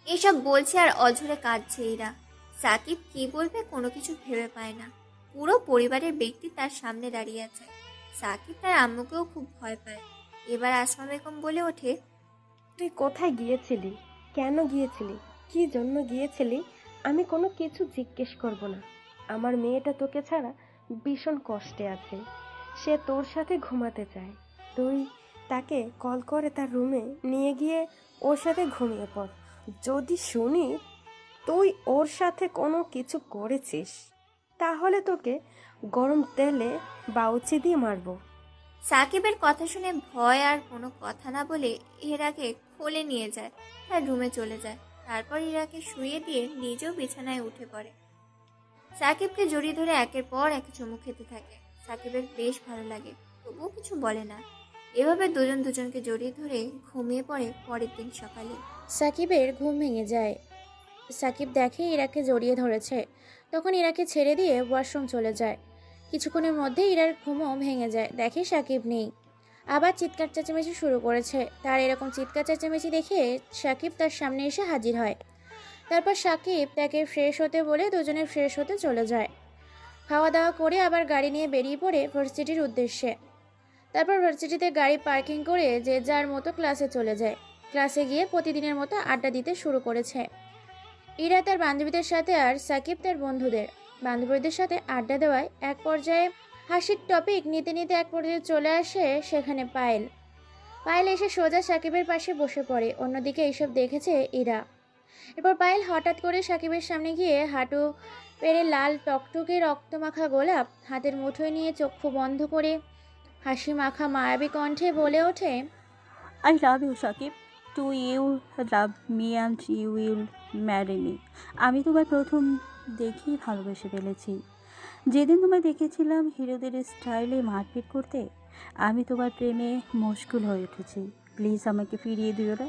এসব বলছে আর অঝরে কাঁদছে ইরা। সাকিব কি বলবে কোনো কিছু ভেবে পায় না। পুরো পরিবারের ব্যক্তি তার সামনে দাঁড়িয়ে আছে। সাকিব তার আম্মুকেও খুব ভয় পায়। এবার আসমা বেগম বলে ওঠে, তুই কোথায় গিয়েছিলি, কেন গিয়েছিলি, কি জন্য গিয়েছিলি? আমি কোনো কিছু জিজ্ঞেস করব না। আমার মেয়েটা তোকে ছাড়া ভীষণ কষ্টে আছে, সে তোর সাথে ঘুমাতে চায়। তুই তাকে কল করে তার রুমে নিয়ে গিয়ে ওর সাথে ঘুমিয়ে পড়। যদি শুনি তুই ওর সাথে কোনো কিছু করেছিস, তাহলে তোকে গরম তেলে বাউচি দিয়ে মারবো। সাকিবের কথা শুনে ভয় আর কোনো কথা না বলে ইরাকে কোলে নিয়ে যায়, তার রুমে চলে যায়। তারপর ইরাকে শুয়ে দিয়ে নিজেও বিছানায় উঠে পড়ে। সাকিবকে জড়িয়ে ধরে একের পর এক চুমু খেতে থাকে। সাকিবের বেশ ভালো লাগে, তবুও কিছু বলে না। এভাবে দুজন দুজনকে জড়িয়ে ধরে ঘুমিয়ে পড়ে। পরের দিন সকালে সাকিবের ঘুম ভেঙে যায়। সাকিব দেখে ইরাকে জড়িয়ে ধরেছে, তখন ইরাকে ছেড়ে দিয়ে ওয়াশরুম চলে যায়। কিছুক্ষণের মধ্যে ইরার ঘুমও ভেঙে যায়, দেখে সাকিব নেই। আবার চিৎকার চেঁচামেচি শুরু করেছে। তার এরকম চিৎকার চেঁচামেচি দেখে সাকিব তার সামনে এসে হাজির হয়। তারপর সাকিব তাকে ফ্রেশ হতে বলে দুজনে ফ্রেশ হতে চলে যায়। খাওয়া দাওয়া করে আবার গাড়ি নিয়ে বেরিয়ে পড়ে ভার্সিটির উদ্দেশ্যে। তারপর ভার্সিটিতে গাড়ি পার্কিং করে যে যার মতো ক্লাসে চলে যায়। ক্লাসে গিয়ে প্রতিদিনের মতো আড্ডা দিতে শুরু করেছে। ইরা তার বান্ধবীদের সাথে আর সাকিব তার বান্ধবীদের সাথে আড্ডা দেওয়ায় এক পর্যায়ে হাসির টপিক নিতে নিতে এক পর্যায়ে চলে আসে সেখানে পায়েল এসে সোজা সাকিবের পাশে বসে পড়ে। অন্যদিকে এইসব দেখেছে ইরা। এরপর পায়েল হঠাৎ করে সাকিবের সামনে গিয়ে হাঁটু পেরে লাল টকটকে রক্তমাখা গোলাপ হাতের মুঠোয় নিয়ে চক্ষু বন্ধ করে হাসি মাখা মায়াবী কণ্ঠে বলে ওঠে, I love you, Sakib. Do you love me and you will marry me. আমি তোমায় প্রথম দেখেই ভালোবেসে ফেলেছি। যেদিন তোমায় দেখেছিলাম হিরোদের স্টাইলে মারপিট করতে, আমি তোমার প্রেমে মশগুল হয়ে উঠেছি। প্লিজ আমাকে ফিরিয়ে দিও না।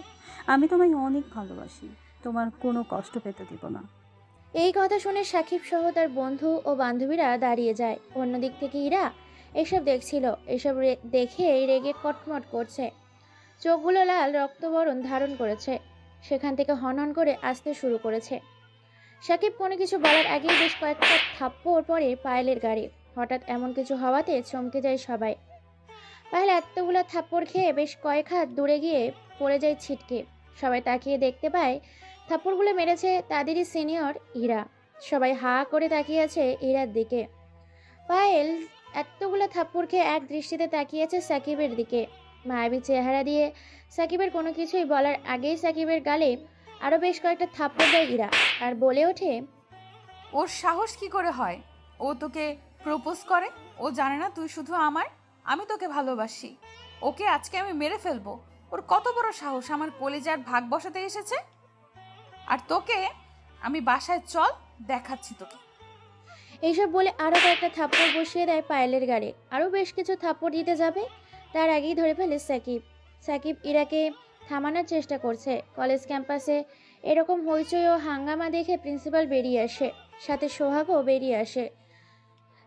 আমি তোমায় অনেক ভালোবাসি। তোমার কোনো কষ্ট পেতে দিব না। এই কথা শুনে সাকিব সহ তার বন্ধু ও বান্ধবীরা দাঁড়িয়ে যায়। অন্যদিক থেকে ইরা এসব দেখছিল। এসব দেখে রেগে কটমট করছে। চোখগুলো লাল রক্তবরণ ধারণ করেছে। সেখান থেকে হনহন করে আসতে শুরু করেছে। সাকিব কোনো কিছু বলার আগেই বেশ কয়েকটা থাপ্পড় পড়ে পায়েলের গাড়ি। হঠাৎ এমন কিছু হওয়াতে চমকে যায় সবাই। পায়েল এতগুলো থাপ্পড় খেয়ে বেশ কয়েক হাত দূরে গিয়ে পড়ে যায় ছিটকে। সবাই তাকিয়ে দেখতে পায় থাপ্পড়গুলো মেরেছে তাদেরই সিনিয়র ইরা। সবাই হা করে তাকিয়ে আছে ইরার দিকে। পায়েল এতগুলো থাপ্পড় খেয়ে এক দৃষ্টিতে তাকিয়েছে সাকিবের দিকে। মায়াবী চেহারা দিয়ে সাকিবের কোনো কিছুই বলার আগেই সাকিবের গালে আরও বেশ কয়েকটা থাপ্পড় দেয় ইরা আর বলে ওঠে, ওর সাহস কি করে হয়? ও তোকে প্রপোজ করে? ও জানে না তুই শুধু আমার, আমি তোকে ভালোবাসি। ওকে আজকে আমি মেরে ফেলবো। ওর কত বড় সাহস আমার কলিজার ভাগ বসাতে এসেছে। আর তোকে আমি বাসায় চল, দেখাচ্ছি তোকে। এইসব বলে আরও কয়েকটা থাপ্পড় বসিয়ে দেয় পায়েলের গালে। আরও বেশ কিছু থাপ্পড় দিতে যাবে, তার আগেই ধরে ফেলে সাকিব ইরাকে থামানোর চেষ্টা করছে। কলেজ ক্যাম্পাসে এরকম হইচই ও হাঙ্গামা দেখে প্রিন্সিপাল বেরিয়ে আসে, সাথে সোহাগও বেরিয়ে আসে।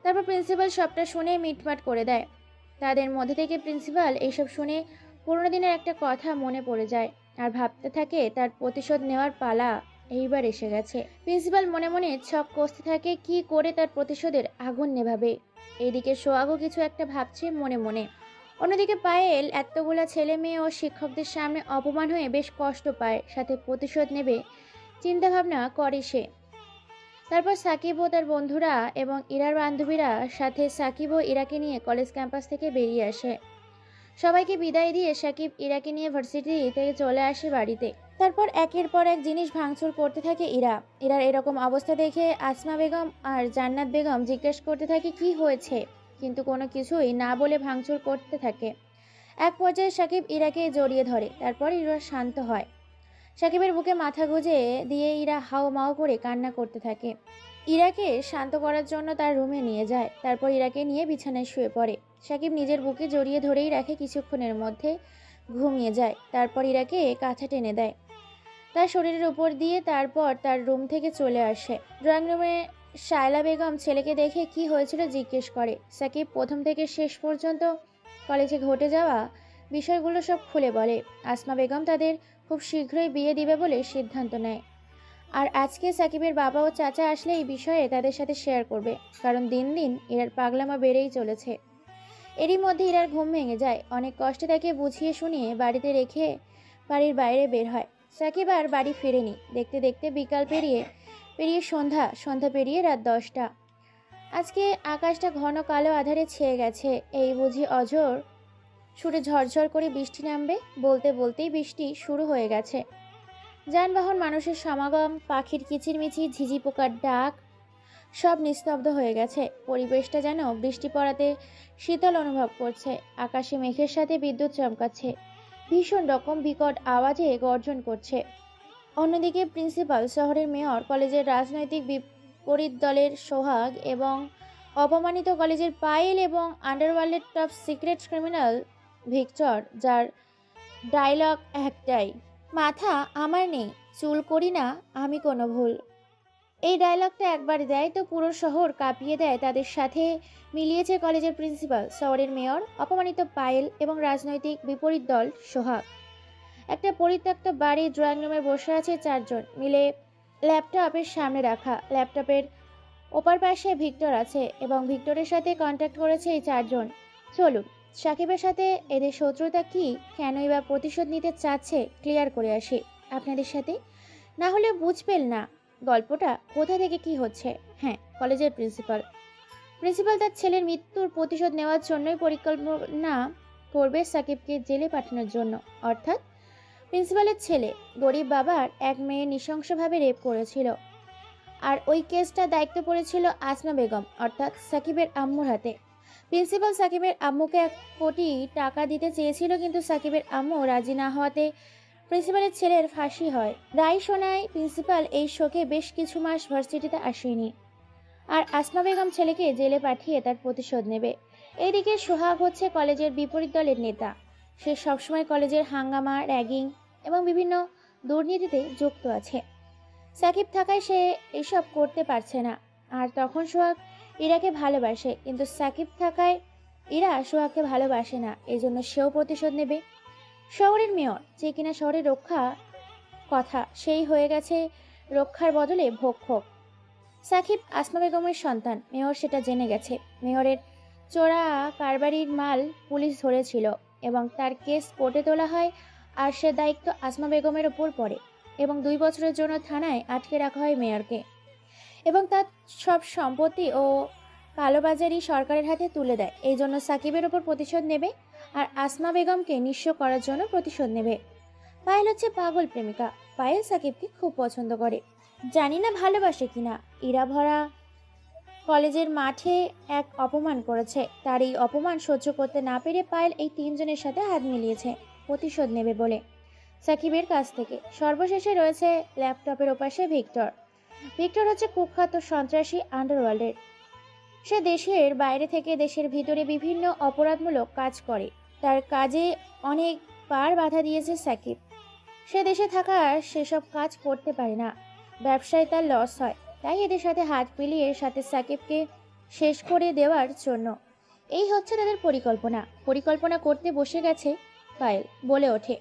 তারপর প্রিন্সিপাল সবটা শুনে মিটমাট করে দেয়। তাদের মধ্যে থেকে প্রিন্সিপাল এইসব শুনে পুরোনো দিনের একটা কথা মনে পড়ে যায় আর ভাবতে থাকে তার প্রতিশোধ নেওয়ার পালা এইবার এসে গেছে। প্রিন্সিপাল মনে মনে ছক কষতে থাকে কি করে তার প্রতিশোধের আগুন নেভাবে। এইদিকে সোহাগও কিছু একটা ভাবছে মনে মনে। অন্যদিকে পায়েল এতগুলো ছেলে মেয়ে ও শিক্ষকদের সামনে অপমান হয়ে বেশ কষ্ট পায়, সাথে প্রতিশোধ নেবে চিন্তাভাবনা করে সে। তারপর সাকিব ও তার বন্ধুরা এবং ইরার বান্ধবীরা সাথে সাকিব ও ইরাকে নিয়ে কলেজ ক্যাম্পাস থেকে বেরিয়ে আসে। সবাইকে বিদায় দিয়ে সাকিব ইরাকে নিয়ে ভার্সিটি থেকে চলে আসে বাড়িতে। তারপর একের পর এক জিনিস ভাঙচুর করতে থাকে ইরার এরকম অবস্থা দেখে আসমা বেগম আর জান্নাত বেগম জিজ্ঞেস করতে থাকে কি হয়েছে, কিন্তু কোনো কিছুই না বলে ভাঙচুর করতে থাকে। এক পর্যায়ে সাকিব ইরাকে জড়িয়ে ধরে। তারপর ইরা শান্ত হয়। সাকিবের বুকে মাথা গুঁজে দিয়ে ইরা হাও মাও করে কান্না করতে থাকে। ইরাকে শান্ত করার জন্য তার রুমে নিয়ে যায়। তারপর ইরাকে নিয়ে বিছানায় শুয়ে পড়ে। সাকিব নিজের বুকে জড়িয়ে ধরেই রাখে, কিছুক্ষণের মধ্যে ঘুমিয়ে যায়। তারপর ইরাকে কাঁথা টেনে দেয় তার শরীরের উপর দিয়ে। তারপর তার রুম থেকে চলে আসে। ড্রয়িং রুমে শায়লা বেগম ছেলেকে দেখে কি হয়েছিল জিজ্ঞেস করে। সাকিব প্রথম থেকে শেষ পর্যন্ত কলেজে ঘটে যাওয়া বিষয়গুলো সব খুলে বলে। আসমা বেগম তাদের খুব শীঘ্রই বিয়ে দিবে বলে সিদ্ধান্ত নেয়। আর আজকে সাকিবের বাবা ও চাচা আসলে এই বিষয়ে তাদের সাথে শেয়ার করবে, কারণ দিন দিন ইরার পাগলামা বেড়েই চলেছে। এরই মধ্যে ইরার ঘুম ভেঙে যায়। অনেক কষ্টে তাকে বুঝিয়ে শুনিয়ে বাড়িতে রেখে বাড়ির বাইরে বের হয়। সাকিব আর বাড়ি ফেরেনি। দেখতে দেখতে বিকাল পেরিয়ে সন্ধ্যা পেরিয়ে রাত 10টা। আজকে আকাশটা ঘন কালো আধারে ছেয়ে গেছে। এই বুঝি অঝোর সুরে ঝরঝর করে বৃষ্টি নামবে। বলতে বলতেই বৃষ্টি শুরু হয়ে গেছে। যানবাহন, মানুষের সমাগম, পাখির কিচিরমিচির, ঝিঝি পোকার ডাক সব নিস্তব্ধ হয়ে গেছে। পরিবেশটা যেন বৃষ্টি পড়াতে শীতল অনুভব করছে। আকাশে মেঘের সাথে বিদ্যুৎ চমকাচ্ছে, ভীষণ রকম বিকট আওয়াজে গর্জন করছে। অন্যদিকে প্রিন্সিপাল, শহরের মেয়র, কলেজের রাজনৈতিক বিপরীত দলের সোহাগ এবং অপমানিত কলেজের পায়েল এবং আন্ডারওয়ার্ল্ডের টপ সিক্রেট ক্রিমিনাল ভিক্টর, যার ডায়লগ একটাই, মাথা আমার নেই, চুল করি না আমি কোনো ভুল। এই ডায়লগটা একবার দেয় তো পুরো শহর কাঁপিয়ে দেয়। তাদের সাথে মিলিয়েছে কলেজের প্রিন্সিপাল, শহরের মেয়র, অপমানিত পায়েল এবং রাজনৈতিক বিপরীত দল সোহাগ। একটা পরিত্যক্ত বাড়ির ড্রয়িং রুমে বসে আছে চারজন মিলে, ল্যাপটপের সামনে রাখা। ল্যাপটপের ওপার পাশে ভিক্টর আছে এবং ভিক্টরের সাথে কন্ট্যাক্ট করেছে এই চারজন। চলুন সাকিবের সাথে এদের শত্রুতা কি, কেনই বা প্রতিশোধ নিতে চাচ্ছে ক্লিয়ার করে আসি আপনাদের সাথে, না হলে বুঝবেন না গল্পটা কোথা থেকে কি হচ্ছে। হ্যাঁ, কলেজের প্রিন্সিপাল তার ছেলের মৃত্যুর প্রতিশোধ নেওয়ার জন্যই পরিকল্পনা করবে সাকিবকে জেলে পাঠানোর জন্য। অর্থাৎ প্রিন্সিপালের ছেলে গরিব বাবার এক মেয়ে নৃশংসভাবে রেপ করেছিল, আর ওই কেসটা দায়িত্ব পড়েছিল আসমা বেগম অর্থাৎ সাকিবের আম্মুর হাতে। প্রিন্সিপাল সাকিবের আম্মুকে 1 কোটি টাকা দিতে চেয়েছিল, কিন্তু সাকিবের আম্মু রাজি না হওয়াতে প্রিন্সিপালের ছেলের ফাঁসি হয়। রায় শোনায় প্রিন্সিপাল এই শোকে বেশ কিছু মাস ভার্সিটিতে আসেনি, আর আসমা বেগম ছেলেকে জেলে পাঠিয়ে তার প্রতিশোধ নেবে। এইদিকে সোহাগ হচ্ছে কলেজের বিপরীত দলের নেতা। সে সবসময় কলেজের হাঙ্গামা, র্যাগিং এবং বিভিন্ন দুর্নীতিতে যুক্ত আছে। সাকিব থাকায় সে এসব করতে পারছে না। আর তখন সোহাগ ইরাকে ভালোবাসে, কিন্তু সাকিব থাকায় ইরা সোহাগকে ভালোবাসে না, এজন্য সেও প্রতিশোধ নেবে। শহরের মেয়র, যে কিনা শহরের রক্ষা কথা, সেই হয়ে গেছে রক্ষার বদলে ভক্ষক। সাকিব আসমা বেগমের সন্তান, মেয়র সেটা জেনে গেছে। মেয়রের চোরা কারবারির মাল পুলিশ ধরেছিল এবং তার কেস কোর্টে তোলা হয়, আর সে দায়িত্ব আসমা বেগমের ওপর পড়ে এবং 2 বছরের জন্য থানায় আটকে রাখা হয় মেয়রকে, এবং তার সব সম্পত্তি ও কালোবাজারি সরকারের হাতে তুলে দেয়। এই জন্য সাকিবের ওপর প্রতিশোধ নেবে, আর আসমা বেগমকে নিঃস্ব করার জন্য প্রতিশোধ নেবে। পায়েল হচ্ছে পাগল প্রেমিকা। পায়েল সাকিবকে খুব পছন্দ করে, জানি না ভালোবাসে কিনা। ইরা ভরা কলেজের মাঠে এক অপমান করেছে, তার এই অপমান সহ্য করতে না পেরে পায়েল এই 3 জনের সাথে হাত মিলিয়েছে প্রতিশোধ নেবে বলে সাকিবের কাছ থেকে। সর্বশেষে রয়েছে ল্যাপটপের ওপাশে ভিক্টর হচ্ছে কুখ্যাত সন্ত্রাসী আন্ডারওয়ার্ল্ডের। সে দেশের বাইরে থেকে দেশের ভিতরে বিভিন্ন অপরাধমূলক কাজ করে। তার কাজে অনেক বার বাধা দিয়েছে সাকিব। সে দেশে থাকার সেসব কাজ করতে পারে না, ব্যবসায় তার লস হয়, তাই এদের সাথে হাত মিলিয়ে সাথে সাকিবকে শেষ করে দেওয়ার জন্য। এই হচ্ছে তাদের পরিকল্পনা করতে বসে গেছে পায়েল। বলে ওঠে,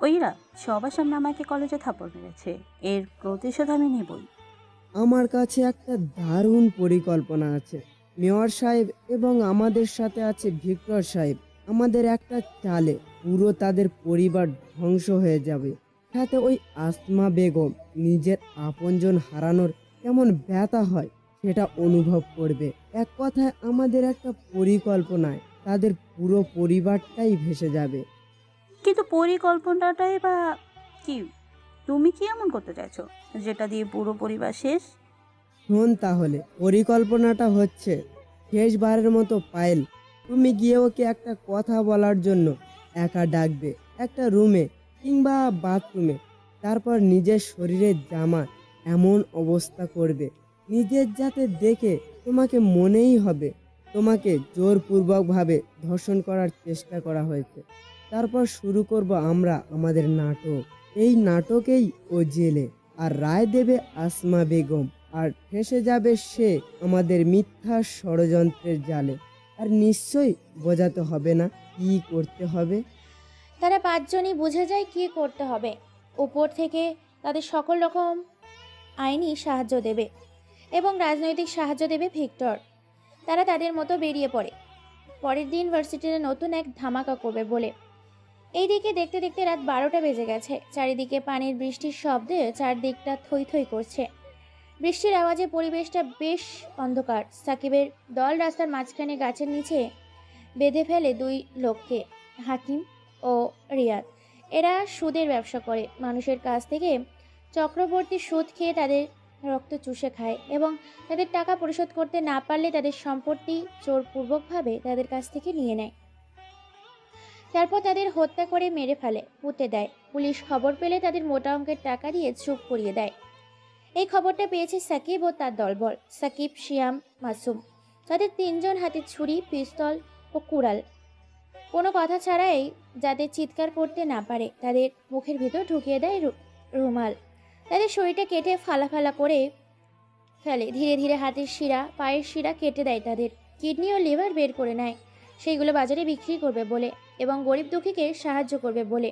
ওইরা সবার সামনে আমাকে কলেজে থাপ্পড় মেরেছে, এর প্রতিশোধ আমি নেবই। আমার কাছে একটা দারুণ পরিকল্পনা আছে মেয়র সাহেব, এবং আমাদের সাথে আছে ভিক্টর সাহেব। আমাদের একটা চালে পুরো তাদের পরিবার ধ্বংস হয়ে যাবে। সাথে ওই আসমা বেগম নিজের আপনজন হারানোর কেমন ব্যথা হয় সেটা অনুভব করবে। এক কথায় আমাদের একটা পরিকল্পনায় তাদের পুরো পরিবারটাই ভেসে যাবে। কিন্তু পরিকল্পনাটাই বা কি? তুমি কি এমন করতে চাইছো যেটা দিয়ে পুরো পরিবার শেষ? শোন তাহলে, পরিকল্পনাটা হচ্ছে শেষবারের মতো পায়েল, তুমি গিয়ে ওকে একটা কথা বলার জন্য একা ডাকবে একটা রুমে কিংবা বাথরুমে। তারপর নিজের শরীরের জামা এমন অবস্থা করবে নিজের যাতে দেখে তোমাকে মনেই হবে তোমাকে জোরপূর্বকভাবে ধর্ষণ করার চেষ্টা করা হয়েছে। তারপর শুরু করব আমরা আমাদের নাটক। এই নাটকেই ও জেলে, আর রায় দেবে আসমা বেগম, আর ফেঁসে যাবে সে আমাদের মিথ্যা ষড়যন্ত্রের জালে। আর নিশ্চয়ই বোঝাতে হবে না কি করতে হবে। তারা 5 জনই বুঝে যায় কি করতে হবে। উপর থেকে তাদের সকল রকম আইনি সাহায্য দেবে এবং রাজনৈতিক সাহায্য দেবে ভিক্টর। তারা তাদের মতো বেরিয়ে পড়ে পরের দিন ভার্সিটিতে নতুন এক ধামাকা করবে বলে। এইদিকে দেখতে দেখতে রাত 12টা বেজে গেছে। চারিদিকে পানির বৃষ্টির শব্দে চারদিকটা থই থই করছে। বৃষ্টির আওয়াজে পরিবেশটা বেশ অন্ধকার। সাকিবের দল রাস্তার মাঝখানে গাছের নিচে বেঁধে ফেলে 2 লোককে, হাকিম ও রিয়াদ। এরা সুদের ব্যবসা করে, মানুষের কাছ থেকে চক্রবর্তী সুদ খেয়ে তাদের রক্ত চুষে খায় এবং তাদের টাকা পরিশোধ করতে না পারলে তাদের সম্পত্তি জোরপূর্বকভাবে তাদের কাছ থেকে নিয়ে নেয়। তারপর তাদের হত্যা করে মেরে ফেলে, পুঁতে দেয়। পুলিশ খবর পেলে তাদের মোটা অঙ্কের টাকা দিয়ে চুপ করিয়ে দেয়। এই খবরটা পেয়েছে সাকিব ও তার দলবল, সাকিব, শিয়াম, মাসুম। তাদের 3 জন হাতে ছুরি, পিস্তল ও কুড়াল। কোনো কথা ছাড়াই যাদের চিৎকার করতে না পারে তাদের মুখের ভিতর ঢুকিয়ে দেয় রুমাল। তাদের শরীরটা কেটে ফালা ফালা করে ফেলে। ধীরে ধীরে হাতের শিরা পায়ের শিরা কেটে দেয় তাদের। কিডনি ও লিভার বের করে নেয়, সেইগুলো বাজারে বিক্রি করবে বলে এবং গরিব দুঃখীকে সাহায্য করবে বলে।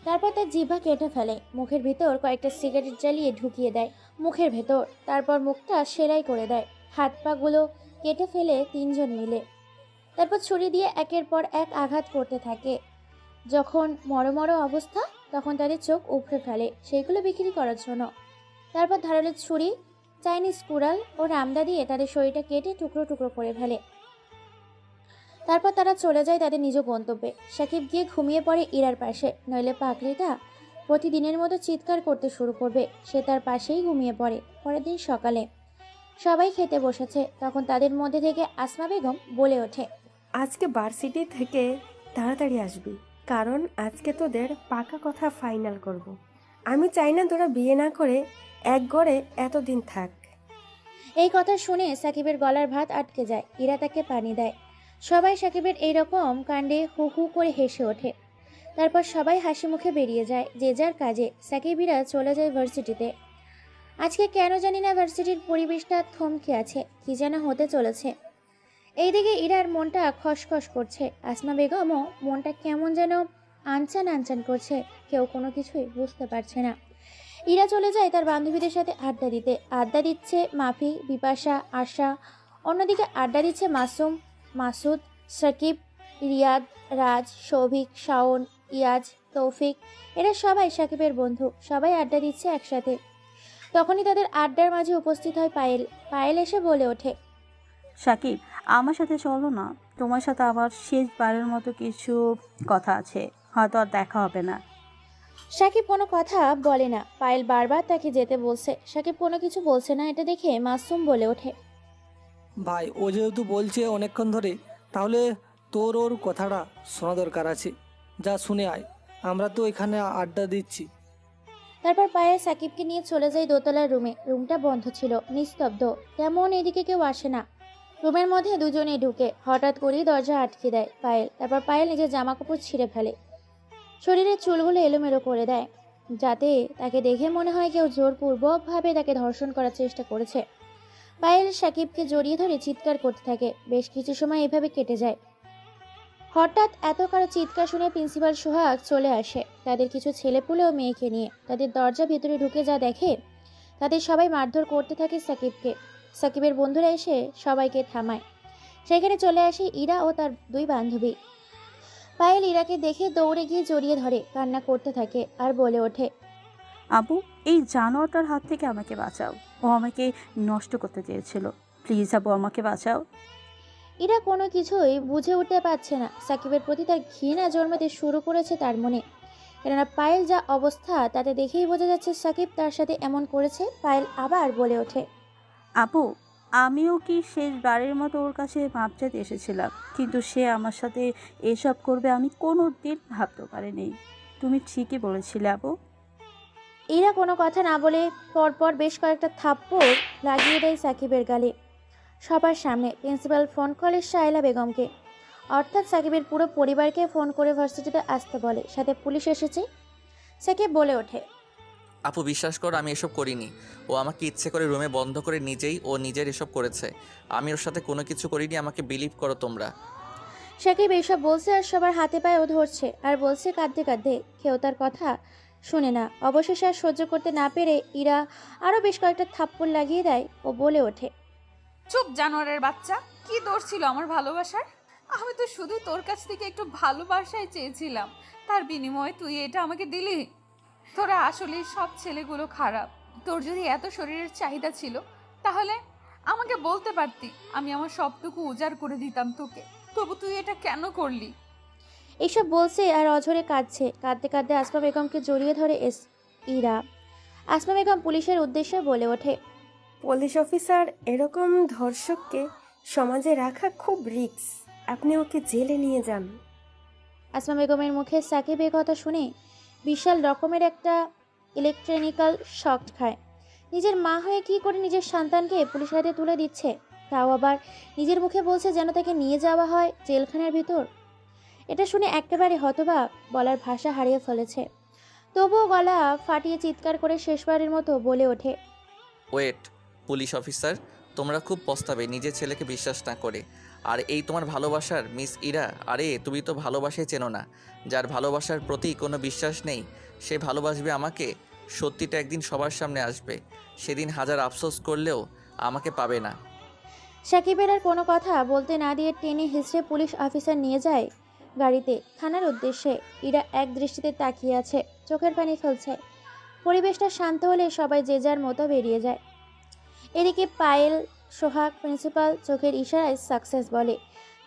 তারপর তার জিহ্বা কেটে ফেলে, মুখের ভেতর কয়েকটা সিগারেট জ্বালিয়ে ঢুকিয়ে দেয় মুখের ভেতর। তারপর মুখটা সেলাই করে দেয়, হাত পাগুলো কেটে ফেলে তিনজন মিলে। তারপর ছুরি দিয়ে একের পর এক আঘাত করতে থাকে। যখন মরমর অবস্থা, তখন তাদের চোখ উপড়ে ফেলে সেইগুলো বিক্রি করার জন্য। তারপর ধারালো ছুরি, চাইনিজ কুড়াল ও রামদা দিয়ে তাদের শরীরটা কেটে টুকরো টুকরো করে ফেলে। তারপর তারা চলে যায় তাদের নিজ গন্তব্যে। সাকিব গিয়ে ঘুমিয়ে পড়ে ইরার পাশে, নইলে পাগলিটা প্রতিদিনের মতো চিৎকার করতে শুরু করবে। সে তার পাশেই ঘুমিয়ে পড়ে। পরের দিন সকালে সবাই খেতে বসেছে, তখন তাদের মধ্যে থেকে আসমা বেগম বলে ওঠে, আজকে ভার্সিটি থেকে তাড়াতাড়ি আসবি, কারণ আজকে তোদের পাকা কথা ফাইনাল করব। আমি চাই না তোরা বিয়ে না করে এক ঘরে এতদিন থাক। এই কথা শুনে সাকিবের গলার ভাত আটকে যায়। ইরা তাকে পানি দেয়। সবাই সাকিবের এইরকম কাণ্ডে হু হু করে হেসে ওঠে। তারপর সবাই হাসি মুখে বেরিয়ে যায় যে যার কাজে। সাকিবিরা চলে যায় ভার্সিটিতে। আজকে কেন জানি না ভার্সিটির পরিবেশটা থমকে আছে, কি যেন হতে চলেছে। এইদিকে ইরার মনটা খসখস করছে, আসমা বেগমও মনটা কেমন যেন আনচান আনচান করছে। কেউ কোনো কিছুই বুঝতে পারছে না। ইরা চলে যায় তার বান্ধবীদের সাথে আড্ডা দিতে। আড্ডা দিচ্ছে মাফি, বিপাশা, আশা। অন্যদিকে আড্ডা দিচ্ছে মাসুম, মাসুদ, সাকিব, রিয়াদ, রাজ, সৌভিক, শাওন, ইয়াজ, তৌফিক। এরা সবাই সাকিবের বন্ধু। সবাই আড্ডা দিচ্ছে একসাথে। তখনই তাদের আড্ডার মাঝে উপস্থিত হয় পায়েল। পায়েল এসে বলে ওঠে, সাকিব, আমার সাথে চলো না। তোমার সাথে আমার শেষবারের মতো কিছু কথা আছে, হয়তো আর দেখা হবে না। সাকিব কোনো কথা বলে না। পায়েল বারবার তাকে যেতে বলছে, সাকিব কোনো কিছু বলছে না। এটা দেখে মাসুম বলে ওঠে, ভাই ও যেহেতু বলছে অনেকক্ষণ ধরে, তাহলে তোর ওর কথাটা শোনা দরকার আছে। যা শুনে আয়, আমরা তো এখানে আড্ডা দিচ্ছি। তারপর পায়েল সাকিবকে নিয়ে চলে যায় দোতলার রুমে। রুমটা বন্ধ ছিল, নিস্তব্ধ, তেমন এদিকে কেউ আসে না। রুমের মধ্যে দুজনেই ঢুকে হঠাৎ করেই দরজা আটকে দেয় পায়েল। তারপর পায়েল নিজের জামা কাপড় ছিঁড়ে ফেলে, শরীরের চুলগুলো এলোমেলো করে দেয়, যাতে তাকে দেখে মনে হয় কেউ জোরপূর্বকভাবে তাকে ধর্ষণ করার চেষ্টা করেছে। পায়েল সাকিবকে জড়িয়ে ধরে চিৎকার করতে থাকে। বেশ কিছু সময় এভাবে কেটে যায়। হঠাৎ এত কারো চিৎকার শুনে প্রিন্সিপাল সোহাগ চলে আসে তাদের কিছু ছেলেপুলে ও মেয়েকে নিয়ে। তাদের দরজা ভিতরে ঢুকে যা দেখে, তাদের সবাই মারধর করতে থাকে সাকিবকে। সাকিবের বন্ধুরা এসে সবাইকে থামায়। সেখানে চলে আসে ইরা ও তার দুই বান্ধবী। পায়েল ইরাকে দেখে দৌড়ে গিয়ে জড়িয়ে ধরে কান্না করতে থাকে আর বলে ওঠে, আবু, এই জানোয়ারটার হাত থেকে আমাকে বাঁচাও। ও আমাকে নষ্ট করতে চেয়েছিল। প্লিজ আবু, আমাকে বাঁচাও। ইরা কোনো কিছুই বুঝে উঠতে পারছে না। সাকিবের প্রতি তার ঘৃণা জন্মাতে শুরু করেছে তার মনে। কেননা পায়েল যা অবস্থা তাতে দেখেই বোঝা যাচ্ছে সাকিব তার সাথে এমন করেছে। পায়েল আবার বলে ওঠে, আপু, আমিও কি শেষবারের মতো ওর কাছে মাপ চাইতে এসেছিলাম, কিন্তু সে আমার সাথে এসব করবে আমি কোনো দিন ভাবতে পারিনি। তুমি ঠিকই বলেছিলে আপু। ইরা কোনো কথা না বলে পরপর বেশ কয়েকটা থাপ্পড় লাগিয়ে দেয় সাকিবের গালে। সবার সামনে প্রিন্সিপাল ফোন করে শায়লা বেগমকে, অর্থাৎ সাকিবের পুরো পরিবারকে ফোন করে ভার্সিটিতে আসতে বলে, সাথে পুলিশ এসেছে। সাকিব বলে ওঠে, আপু বিশ্বাস কর, আমি এসব করিনি। ও আমাকে ইচ্ছে করে রুমে বন্ধ করে নিজের এসব করেছে। আমি ওর সাথে কোনো কিছু করিনি, আমাকে বিলিভ করো তোমরা। সাকিব এইসব বলছে আর সবার হাতে পায়েও ধরছে আর বলছে কাঁদতে কাঁদতে। কেউ তার কথা শুনে না। অবশেষে আর সহ্য করতে না পেরে ইরা আরও বেশ কয়েকটা থাপ্পড় লাগিয়ে দেয় ও বলে ওঠে, চুপ জানোয়ারের বাচ্চা, কি দোষ ছিল আমার ভালোবাসার? আমি তো শুধু তোর কাছ থেকে একটু ভালোবাসাই চেয়েছিলাম, তার বিনিময়ে তুই এটা আমাকে দিলি। তোরা আসলে সব ছেলেগুলো খারাপ। তোর যদি এত শরীরের চাহিদা ছিল তাহলে আমাকে বলতে পারতি, আমি আমার সবটুকু উজাড় করে দিতাম তোকে। তবু তুই এটা কেন করলি? এইসব বলছে আর অঝরে কাঁদছে। কাঁদতে কাঁদতে আসমা বেগমকে জড়িয়ে ধরে ইরা। আসমা বেগম পুলিশের উদ্দেশ্যে বলে ওঠে, পুলিশ অফিসার, এরকম ধর্ষককে সমাজে রাখা খুব রিস্ক। আপনি ওকে জেলে নিয়ে যান। আসমা বেগমের মুখে সাকিব এ কথা শুনে বিশাল রকমের একটা ইলেকট্রনিক্যাল শক খায়। নিজের মা হয়ে কি করে নিজের সন্তানকে পুলিশের হাতে তুলে দিচ্ছে, তাও আবার নিজের মুখে বলছে যেন তাকে নিয়ে যাওয়া হয় জেলখানার ভিতর। এটা শুনে একেবারে হতবাক, বলার ভাষা হারিয়ে ফেলেছে। তবুও গলা ফাটিয়ে চিৎকার করে শেষবারের মতো বলে ওঠে, ওয়েট, পুলিশ অফিসার, তোমরা খুব পস্তাবে নিজের ছেলেকে বিশ্বাস না করে। আর এই তোমার ভালোবাসার মিস ইরা, আরে তুমি তো ভালোবাসাই চেনো না। যার ভালোবাসার প্রতি কোনো বিশ্বাস নেই সে ভালোবাসবে আমাকে? সত্যিটা একদিন সবার সামনে আসবে, সেদিন হাজার আফসোস করলেও আমাকে পাবে না। সাকিবের আর কোনো কথা বলতে না দিয়ে টেনে হিঁচড়ে পুলিশ অফিসার নিয়ে যায় গাড়িতে থানার উদ্দেশ্যে। ইরা এক দৃষ্টিতে তাকিয়ে আছে, চোখের পানি ফেলছে। পরিবেশটা শান্ত হলে সবাই যে যার মতো বেরিয়ে যায়। এদিকে পায়েল, সোহাগ, প্রিন্সিপাল চোখের ইশারায় সাকসেস বলে।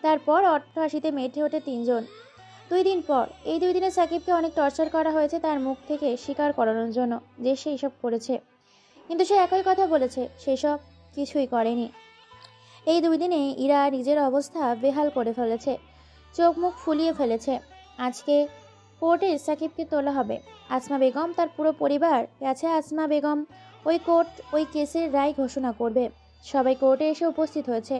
তারপর অট্টহাসিতে মেতে ওঠে তিনজন। 2 দিন পর, এই 2 দিনে সাকিবকে অনেক টর্চার করা হয়েছে তার মুখ থেকে স্বীকার করানোর জন্য যে সে এসব করেছে, কিন্তু সে একই কথা বলেছে সেসব কিছুই করেনি। এই 2 দিনে ইরা নিজের অবস্থা বেহাল করে ফেলেছে, চোখ মুখ ফুলিয়ে ফেলেছে। আজকে কোর্টে সাকিবকে তোলা হবে। আসমা বেগম তার পুরো পরিবার গেছে। আসমা বেগম কোর্ট ওই কেসের রায় ঘোষণা করবে। সবাই কোর্টে এসে উপস্থিত হয়েছে।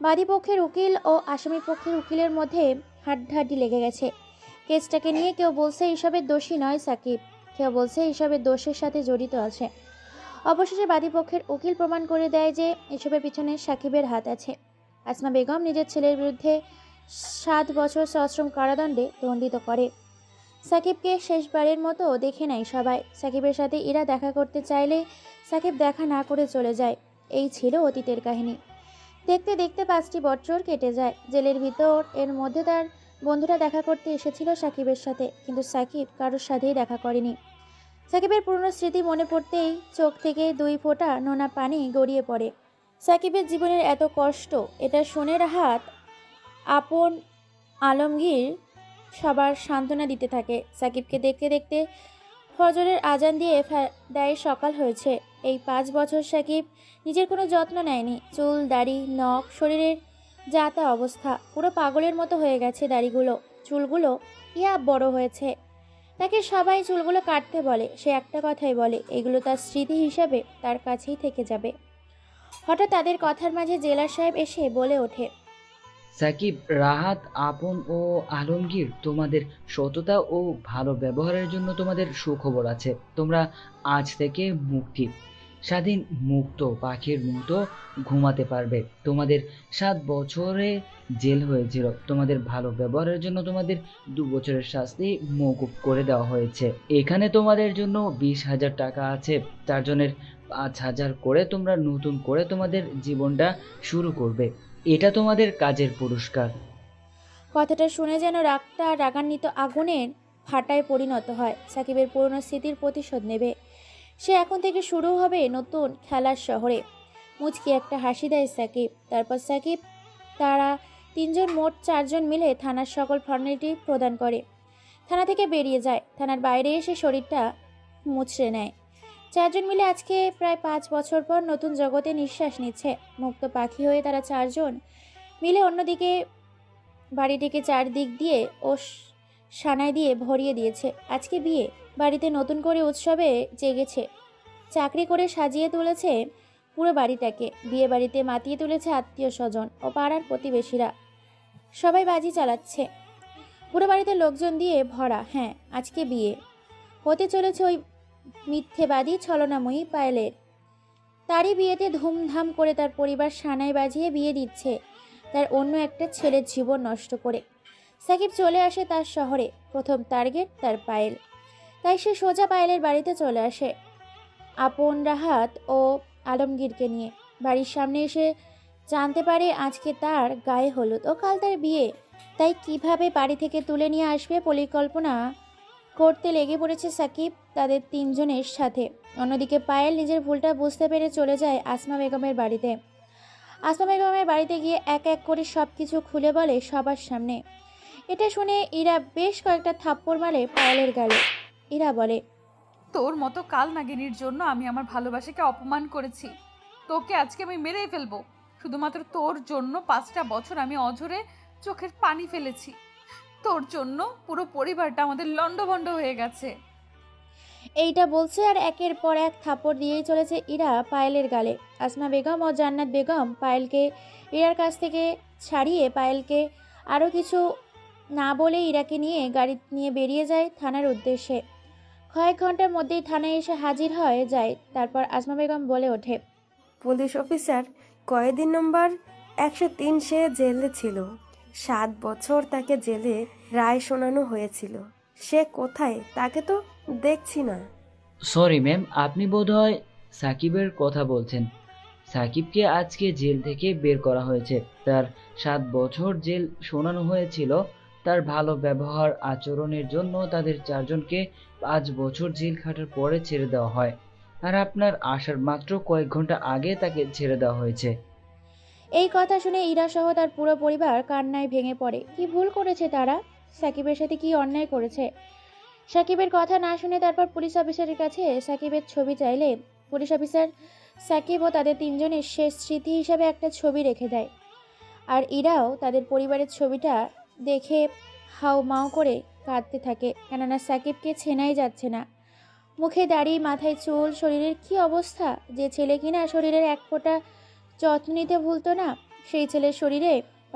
বাদী পক্ষের উকিল ও আসামি পক্ষের উকিলের মধ্যে হাড্ডাহাড্ডি লেগে গেছে কেসটাকে নিয়ে। কেউ বলছে এসবের দোষী নয় সাকিব, কেউ বলছে এসবের দোষের সাথে জড়িত আছে। অবশেষে বাদী পক্ষের উকিল প্রমাণ করে দেয় যে এসবের পিছনে সাকিবের হাত আছে। আসমা বেগম নিজের ছেলের বিরুদ্ধে 7 বছর সশ্রম কারাদণ্ডে দণ্ডিত করে। সাকিবকে শেষবারের মতো দেখে নেয় সবাই। সাকিবের সাথে ইরা দেখা করতে চাইলে সাকিব দেখা না করে চলে যায়। এই ছিল অতীতের কাহিনী। দেখতে দেখতে 5টি বছর কেটে যায় জেলের ভিতর। এর মধ্যে তার বন্ধুরা দেখা করতে এসেছিল সাকিবের সাথে, কিন্তু সাকিব কারোর সাথেই দেখা করেনি। সাকিবের পুরনো স্মৃতি মনে পড়তেই চোখ থেকে 2 ফোঁটা নোনা পানি গড়িয়ে পড়ে। সাকিবের জীবনের এত কষ্ট, এটা শুনে রাহাত, আপন, আলমগীর সবার সান্ত্বনা দিতে থাকে। সাকিবকে দেখতে দেখতে ফজরের আজান দিয়ে দেয় সকাল হয়েছে। এই 5 বছর সাকিব নিজের কোনো যত্ন নেয়নি। চুল, দাড়ি, নখ, শরীরের যা তা অবস্থা। পুরো পাগলের মতো হয়ে গেছে দাড়িগুলো, চুলগুলো ইয়া বড় হয়েছে। তাকে সবাই চুলগুলো কাটতে বলে, সে একটা কথাই বলে, এগুলো তার স্মৃতি হিসাবে তার কাছেই থেকে যাবে। হঠাৎ তাদের কথার মাঝে জেলার সাহেব এসে বলে ওঠে, সাকিব, রাহাত, আপন ও আলমগীর, তোমাদের সততা ও ভালো ব্যবহারের জন্য তোমাদের সুখবর আছে। তোমরা আজ থেকে মুক্তি, স্বাধীন মুক্ত পাখির মতো ঘুমাতে পারবে। তোমাদের 7 বছরে জেল হয়েছিল। তোমাদের ভালো ব্যবহারের জন্য তোমাদের 2 বছরের শাস্তি মওকুফ করে দেওয়া হয়েছে। এখানে তোমাদের জন্য 20,000 টাকা আছে। 4 জনের 5,000 করে তোমরা নতুন করে তোমাদের জীবনটা শুরু করবে। এটা তোমাদের কাজের পুরস্কার। কথাটা শুনে যেন রাগটা রাগান্বিত আগুনের ফাটায় পরিণত হয়। সাকিবের পুরনো স্মৃতির প্রতিশোধ নেবে সে। এখন থেকে শুরু হবে নতুন খেলার শহরে। মুচকি একটা হাসি দেয় সাকিব। তারপর সাকিব, তারা 3 জন, মোট 4 জন মিলে থানার সকল ফর্মালিটি প্রদান করে থানা থেকে বেরিয়ে যায়। থানার বাইরে এসে শরীরটা মুচড়ে নেয়। 4 জন মিলে আজকে প্রায় 5 বছর পর নতুন জগতে নিঃশ্বাস নিচ্ছে। মুক্ত পাখি হয়ে তারা 4 জন মিলে অন্যদিকে বাড়িটিকে চারদিক দিয়ে ও সানাই দিয়ে ভরিয়ে দিয়েছে। আজকে বিয়ে বাড়িতে নতুন করে উৎসবে জেগেছে। চাকরি করে সাজিয়ে তুলেছে পুরো বাড়িটাকে। বিয়ে বাড়িতে মাতিয়ে তুলেছে আত্মীয় স্বজন ও পাড়ার প্রতিবেশীরা। সবাই বাজি চালাচ্ছে। পুরো বাড়িতে লোকজন দিয়ে ভরা। হ্যাঁ, আজকে বিয়ে হতে চলেছে ওই মিথ্যেবাদী ছলনাময়ী পায়েলের। তারই বিয়েতে ধুমধাম করে তার পরিবার সানাই বাজিয়ে বিয়ে দিচ্ছে তার অন্য একটা ছেলের জীবন নষ্ট করে। সাকিব চলে আসে তার শহরে। প্রথম টার্গেট তার পায়েল। তাই সে সোজা পায়েলের বাড়িতে চলে আসে আপন, রাহাত ও আলমগীরকে নিয়ে। বাড়ির সামনে এসে জানতে পারে আজকে তার গায়ে হলুদ ও কাল তার বিয়ে। তাই কিভাবে বাড়ি থেকে তুলে নিয়ে আসবে পরিকল্পনা করতে লেগে পড়েছে সাকিব তাদের 3 জনের সাথে। অন্যদিকে পায়েল নিজের ভুলটা বুঝতে পেরে চলে যায় আসমা বেগমের বাড়িতে। আসমা বেগমের বাড়িতে গিয়ে এক এক করে সব কিছু খুলে বলে সবার সামনে। এটা শুনে ইরা বেশ কয়েকটা থাপ্পড় মারে পায়েলের গালে। ইরা বলে, তোর মতো কাল নাগিনীর জন্য আমি আমার ভালোবাসাকে অপমান করেছি। তোকে আজকে আমি মেরেই ফেলবো। শুধুমাত্র তোর জন্য 5টা বছর আমি অঝরে চোখের পানি ফেলেছি। তোর জন্য পুরো পরিবারটা আমাদের লণ্ডভণ্ড হয়ে গেছে। এইটা বলছে আর একের পর এক থাপ্পড় দিয়েই চলেছে ইরা পায়েলের গালে। আসমা বেগম ও জান্নাত বেগম পায়েলকে ইরার কাছ থেকে ছাড়িয়ে পায়েলকে আরও কিছু না বলে ইরাকে নিয়ে গাড়ি নিয়ে বেরিয়ে যায় থানার উদ্দেশ্যে। কয়েক ঘন্টার মধ্যেই থানায় এসে হাজির হয়ে যায়। তারপর আসমা বেগম বলে ওঠে, পুলিশ অফিসার কয়েদি নম্বর 103 সে জেলে ছিল। 7 বছর তাকে জেলে রায় শোনানো হয়েছিল। সে কোথায় তাকে তো দেখছি না। সরি ম্যাম, আপনি বোধহয় সাকিবের কথা বলছেন। সাকিবকে আজকে জেল থেকে বের করা হয়েছে। তার 7 বছর জেল শোনানো হয়েছিল। তার ভালো ব্যবহার আচরণের জন্য তাদের 4 জনকে 5 বছর জেল খাটার পরে ছেড়ে দেওয়া হয়। আর আপনার আসার মাত্র কয়েক ঘন্টা আগে তাকে ছেড়ে দেওয়া হয়েছে। এই কথা শুনে ইরা সহ তার পুরো পরিবার কান্নায় ভেঙে পড়ে। কি ভুল করেছে তারা? সাকিবের সাথে কি অন্যায় করেছে? সাকিবের কথা না শুনে তারপর পুলিশ অফিসারের কাছে সাকিবের ছবি চাইলে পুলিশ অফিসার সাকিব ও তাদের 3 জনের শেষ স্মৃতি হিসাবে একটা ছবি রেখে দেয়। আর ইরাও তাদের পরিবারের ছবিটা দেখে হাউমাউ করে কাঁদতে থাকে, কেননা সাকিবকে চেনাই যাচ্ছে না। মুখে দাড়ি, মাথায় চুল, শরীরের কি অবস্থা! যে ছেলে কিনা শরীরের এক ফোঁটা যত্ন নিতে ভুলতো না, সেই ছেলের শরীরে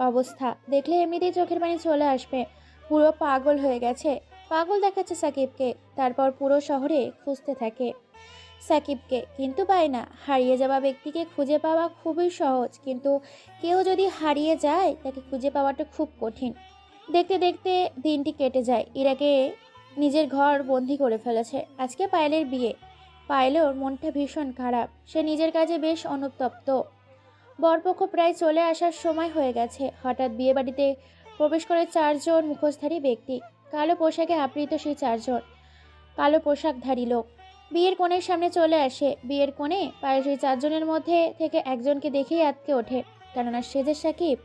অবস্থা দেখলে এমনিতেই চোখের পানি চলে আসবে। পুরো পাগল হয়ে গেছে, পাগল দেখাচ্ছে সাকিবকে। তারপর পুরো শহরে খুঁজতে থাকে সাকিবকে, কিন্তু পায় না। হারিয়ে যাওয়া ব্যক্তিকে খুঁজে পাওয়া খুবই সহজ, কিন্তু কেউ যদি হারিয়ে যায় তাকে খুঁজে পাওয়াটা খুব কঠিন। দেখতে দেখতে দিনটি কেটে যায়। ইরাকে নিজের ঘর বন্দি করে ফেলেছে। আজকে পায়েলের বিয়ে। পায়েলের মনটা ভীষণ খারাপ। সে নিজের কাজে বেশ অনুতপ্ত। বরপক্ষ প্রায় চলে আসার সময় হয়ে গেছে। হঠাৎ বিয়ে বাড়িতে প্রবেশ করে 4 জন মুখোশধারী ব্যক্তি। কালো পোশাকে আবৃত সেই 4 জন কালো পোশাকধারী লোক বিয়ের কনের সামনে চলে আসে। বিয়ের কোণে পায়েল সেই 4 জনের মধ্যে থেকে একজনকে দেখেই আঁতকে ওঠে, কেননা সে যে সাকিব।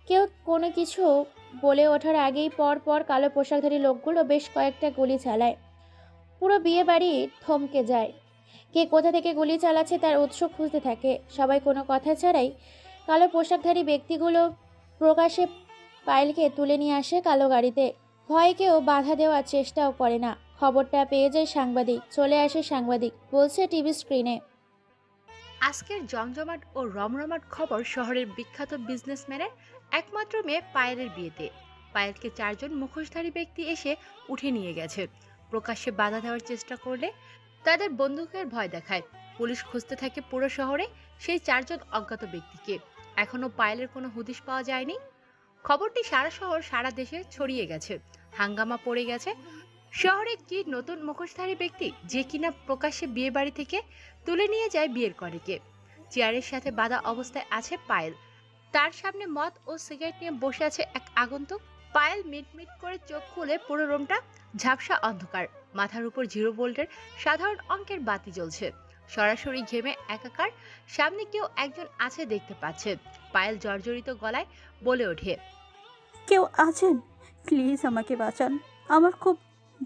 কেউ কোনো কিছু বলে ওঠার আগেই পর পর কালো পোশাকধারী লোকগুলো বেশ কয়েকটা গুলি চালায়। পুরো বিয়ে বাড়ি থমকে যায়। কে কোথা থেকে গুলি চালাচ্ছে তার উৎস খুঁজতে থাকে সবাই। কোনো কথা ছাড়াই কালো পোশাকধারী ব্যক্তিগুলো প্রকাশ্যে পায়েলকে তুলে নিয়ে আসে কালো গাড়িতে। ভয়ে কেউ বাধা দেওয়ার চেষ্টাও করে না। খবরটা পেয়ে যায় সাংবাদিক। চলে আসে সাংবাদিক, বলছে টিভি স্ক্রিনে। আজকের জমজমাট ও রমরমাট খবর শহরের বিখ্যাত বিজনেসম্যানের একমাত্র মেয়ে পায়েলের বিয়েতে। পায়েলকে 4 জন মুখোশধারী ব্যক্তি এসে উঠে নিয়ে গেছে। প্রকাশ্যে বাধা দেওয়ার চেষ্টা করলে তাদের বন্দুকের ভয় দেখায়। পুলিশ খুঁজতে থাকে পুরো শহরে সেই 4 জন অজ্ঞাত ব্যক্তিকে। এখনো পায়েলের কোনো হদিশ পাওয়া যায়নি। খবরটি সারা শহর, সারা দেশে ছড়িয়ে গেছে। হাঙ্গামা পড়ে গেছে। শহরে কি নতুন মুখোশধারী ব্যক্তি যে কিনা প্রকাশ্যে বিয়ে বাড়ি থেকে তুলে নিয়ে যায় বিয়ের কনেকে। চেয়ারের সাথে বাঁধা অবস্থায় আছে পায়েল। তার সামনে মদ ও সিগারেট নিয়ে বসে আছে এক আগন্তুক। পায়েল মিটমিট করে চোখ খুলে পুরো রুমটা ঝাপসা অন্ধকার। মাথার উপর 0 ভোল্টের সাধারণ অঙ্কের বাতি জ্বলছে। সরাসরি ঘেমে একাকার। সামনে কেউ একজন আছে দেখতে পাচ্ছে। পায়েল জর্জরিত গলায় বলে ওঠে, কেউ আছেন? প্লিজ আমাকে বাঁচান, আমার খুব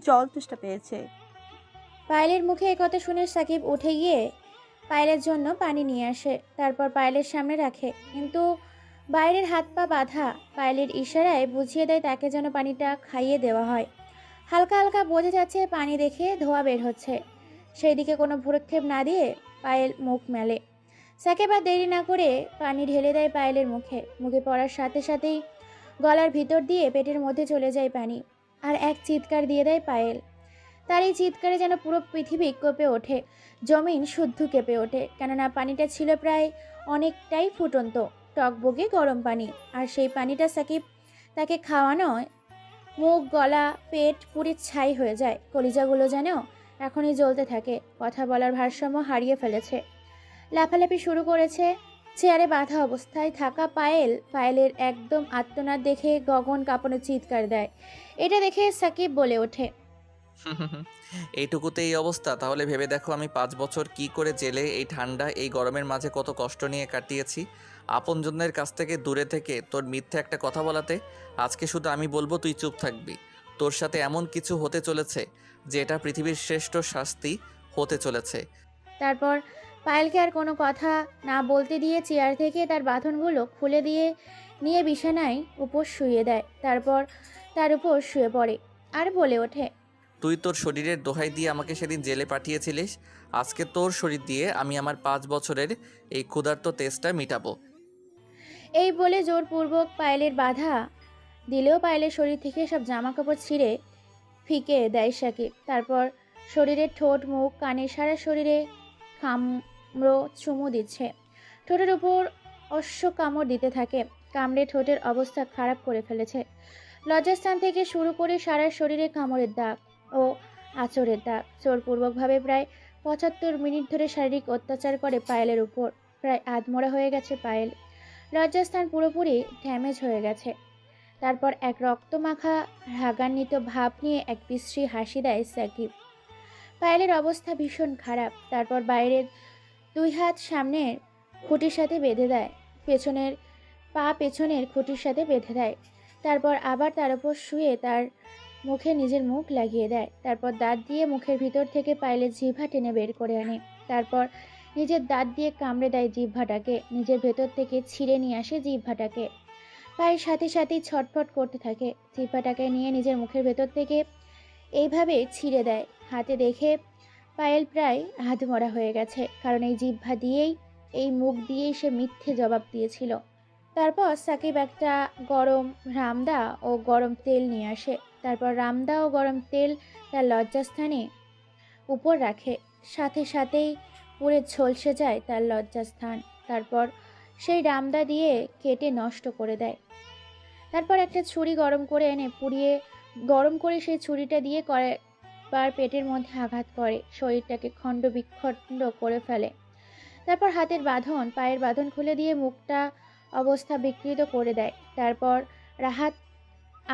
জল তেষ্টা পেয়েছে। পায়েলের মুখে কথা শুনে সাকিব উঠে গিয়ে পায়েলের জন্য পানি নিয়ে আসে। তারপর পায়েলের সামনে রাখে, কিন্তু বাইরের হাত পা বাঁধা। পায়েলের ইশারায় বুঝিয়ে দেয় তাকে যেন পানিটা খাইয়ে দেওয়া হয়। হালকা হালকা বোঝা যাচ্ছে পানি দেখে ধোঁয়া বের হচ্ছে। সেই দিকে কোনো ভ্রুক্ষেপ না দিয়ে পায়েল মুখ মেলে। সাকিব আর দেরি না করে পানি ঢেলে দেয় পায়েলের মুখে। মুখে পড়ার সাথে সাথেই গলার ভিতর দিয়ে পেটের মধ্যে চলে যায় পানি। আর এক চিৎকার দিয়ে দেয় পায়েল। তার এই চিৎকারে যেন পুরো পৃথিবী কেঁপে ওঠে, জমিন শুদ্ধ কেঁপে ওঠে। কেননা পানিটা ছিল প্রায় অনেকটাই ফুটন্ত, টকবগে গরম পানি। আর সেই পানিটা সাকিব তাকে খাওয়ানোয় মুখ, গলা, পেট পুরো ছাই হয়ে যায়। কলিজাগুলো যেন এখনই জ্বলতে থাকে। কথা বলার ভারসাম্য হারিয়ে ফেলেছে। লাফালাফি শুরু করেছে। চেয়ারে বাঁধা অবস্থায় থাকা পায়েলের একদম আত্মনাদ দেখে গগন কাঁপানো চিৎকার দেয়। এটা দেখে সাকিব বলে ওঠে, এইটুকুতে এই অবস্থা? তাহলে ভেবে দেখো আমি 5 বছর কি করে জেলে এই ঠান্ডা এই গরমের মাঝে কত কষ্ট নিয়ে কাটিয়েছি। আপনজনদের কাছ থেকে দূরে থেকে তোর মিথ্যে একটা কথা বলাতে আজকে শুধু আমি বলবো তুই চুপ থাকবি। তোর সাথে এমন কিছু হতে চলেছে যে এটা পৃথিবীর শ্রেষ্ঠ শাস্তি হতে চলেছে। তারপর পায়েলকে আর কোনো কথা না বলতে দিয়ে চেয়ার থেকে তার বাঁধনগুলো খুলে দিয়ে নিয়ে বিছানায় উপর শুয়ে দেয়। তারপর তার উপর শুয়ে পড়ে আর বলে ওঠে, তুই তোর শরীরের দোহাই দিয়ে আমাকে সেদিন জেলে পাঠিয়েছিলিস। আজকে তোর শরীর দিয়ে আমি আমার 5 বছরের এই ক্ষুধার্ত তেষ্টা মিটাবো। এই বলে জোরপূর্বক পায়েলের বাধা দিলেও পায়েলের শরীর থেকে সব জামা কাপড় ছিঁড়ে ফিকে দেয় সাকিব। তারপর শরীরের ঠোঁট, মুখ, কানে, সারা শরীরে খাম নম্র চুমু দিচ্ছে। ঠোঁটের উপর অশ্ব কামড় দিতে থাকে। কামড়ে ঠোঁটের অবস্থা খারাপ করে ফেলেছে। লজ্জাস্থান থেকে শুরু করে সারা শরীরে কামড়ের দাগ ও আঁচড়ের দাগ। জোরপূর্বকভাবে প্রায় ৭৫ মিনিট ধরে শারীরিক অত্যাচার করে পায়েলের উপর। প্রায় আধমরা হয়ে গেছে পায়েল। লজ্জাস্থান পুরোপুরি ড্যামেজ হয়ে গেছে। তারপর এক রক্তমাখা রাগান্বিত ভাব নিয়ে এক বিশ্রী হাসি দেয় সাকিব। পায়েলের অবস্থা ভীষণ খারাপ। তারপর বাইরের 2 হাত সামনের খুঁটির সাথে বেঁধে দেয়, পেছনের খুঁটির সাথে বেঁধে দেয়। তারপর আবার তার উপর শুয়ে তার মুখে নিজের মুখ লাগিয়ে দেয়। তারপর দাঁত দিয়ে মুখের ভিতর থেকে পায়েলের জিহ্বা টেনে বের করে আনে। তারপর নিজের দাঁত দিয়ে কামড়ে দেয় জিহ্বাটাকে, নিজের ভেতর থেকে ছিঁড়ে নিয়ে আসে জিহ্বাটাকে। পায়ের সাথে সাথেই ছটফট করতে থাকে। জিহ্বাটাকে নিয়ে নিজের মুখের ভেতর থেকে এইভাবে ছিঁড়ে দেয়। হাতে দেখে পায়েল প্রায় আধমরা হয়ে গেছে, কারণ এই জিহ্বা দিয়েই, এই মুখ দিয়েই সে মিথ্যে জবাব দিয়েছিল। তারপর সাকিব একটা গরম রামদা ও গরম তেল নিয়ে আসে। তারপর রামদা ও গরম তেল তার লজ্জাস্থানে উপর রাখে। সাথে সাথেই পুড়ে ঝলসে যায় তার লজ্জাস্থান। তারপর সেই রামদা দিয়ে কেটে নষ্ট করে দেয়। তারপর একটা ছুরি গরম করে এনে গরম করে সেই ছুরিটা দিয়ে কয়েকবার পেটের মধ্যে আঘাত করে, শরীরটাকে খণ্ড বিখণ্ড করে ফেলে। তারপর হাতের বাঁধন, পায়ের বাঁধন খুলে দিয়ে মুখটা অবস্থা বিকৃত করে দেয়। তারপর রাহাত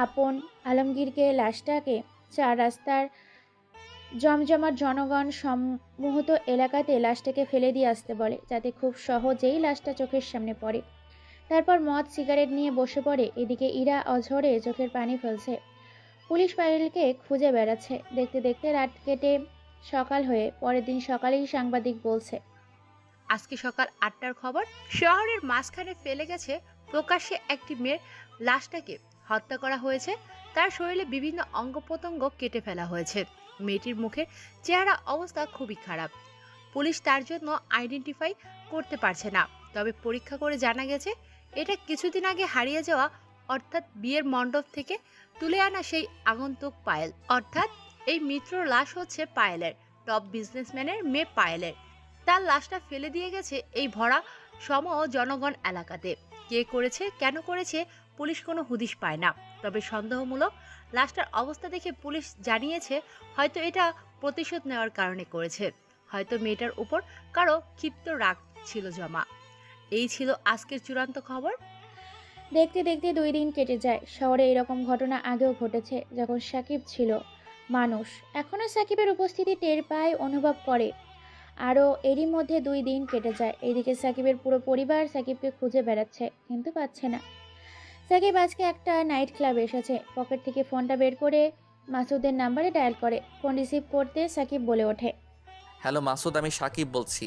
আপন আলমগীরকে লাশটাকে 4 রাস্তার জমজমাট জনগণ সম্মুহূর্ত এলাকাতে লাশটাকে ফেলে দিয়ে আসতে বলে, যাতে খুব সহজেই লাশটা চোখের সামনে পড়ে। তারপর মদ সিগারেট নিয়ে বসে পড়ে। এদিকে ইরা অঝরে চোখের পানি ফেলছে। পুলিশ পায়েলকে খুঁজে বেড়াচ্ছে। দেখতে দেখতে রাত কেটে সকাল হয়ে পরের দিন সকালেই সাংবাদিক বলছে, আজকে সকাল 8টার খবর, শহরের মাঝখানে ফেলে গেছে প্রকাশ্যে একটি মেয়ের লাশটাকে হত্যা করা হয়েছে। তার শরীরে বিভিন্ন অঙ্গ প্রত্যঙ্গ কেটে ফেলা হয়েছে। মেয়েটির মুখের চেহারা অবস্থা খুবই খারাপ। পুলিশ তার জন্য আইডেন্টিফাই করতে পারছে না। তবে পরীক্ষা করে জানা গেছে এটা কিছুদিন আগে হারিয়ে যাওয়া, অর্থাৎ বিয়ের মণ্ডপ থেকে তুলে আনা সেই আগন্তুক পায়েল। অর্থাৎ এই মিত্র লাশ হচ্ছে পায়েলের, টপ বিজনেসম্যানের মেয়ে পায়েলের। তার লাশটা ফেলে দিয়ে গেছে এই ভরা সম জনগণ এলাকাতে। কে করেছে, কেন করেছে, পুলিশ কোনো হুদিশ পায় না। তবে সন্দেহমূলক লাশটার অবস্থা দেখে পুলিশ জানিয়েছে হয়তো এটা প্রতিশোধ নেওয়ার কারণে করেছে, হয়তো মেয়েটার উপর কারো ক্ষিপ্ত রাগ ছিল জমা। এই ছিল আজকের চূড়ান্ত খবর। দেখতে দেখতে 2 দিন কেটে যায়। শহরে এরকম ঘটনা আগেও ঘটেছে, যখন সাকিব ছিল মানুষ। এখনও সাকিবের উপস্থিতি টের পায়, অনুভব করে। আরও এরই মধ্যে 2 দিন কেটে যায়। এদিকে সাকিবের পুরো পরিবার সাকিবকে খুঁজে বেড়াচ্ছে, কিন্তু পাচ্ছে না। সাকিব আজকে একটা নাইট ক্লাবে এসেছে। পকেট থেকে ফোনটা বের করে মাসুদের নাম্বারে ডায়াল করে। ফোন রিসিভ করতে সাকিব বলে ওঠে, হ্যালো মাসুদ, আমি সাকিব বলছি।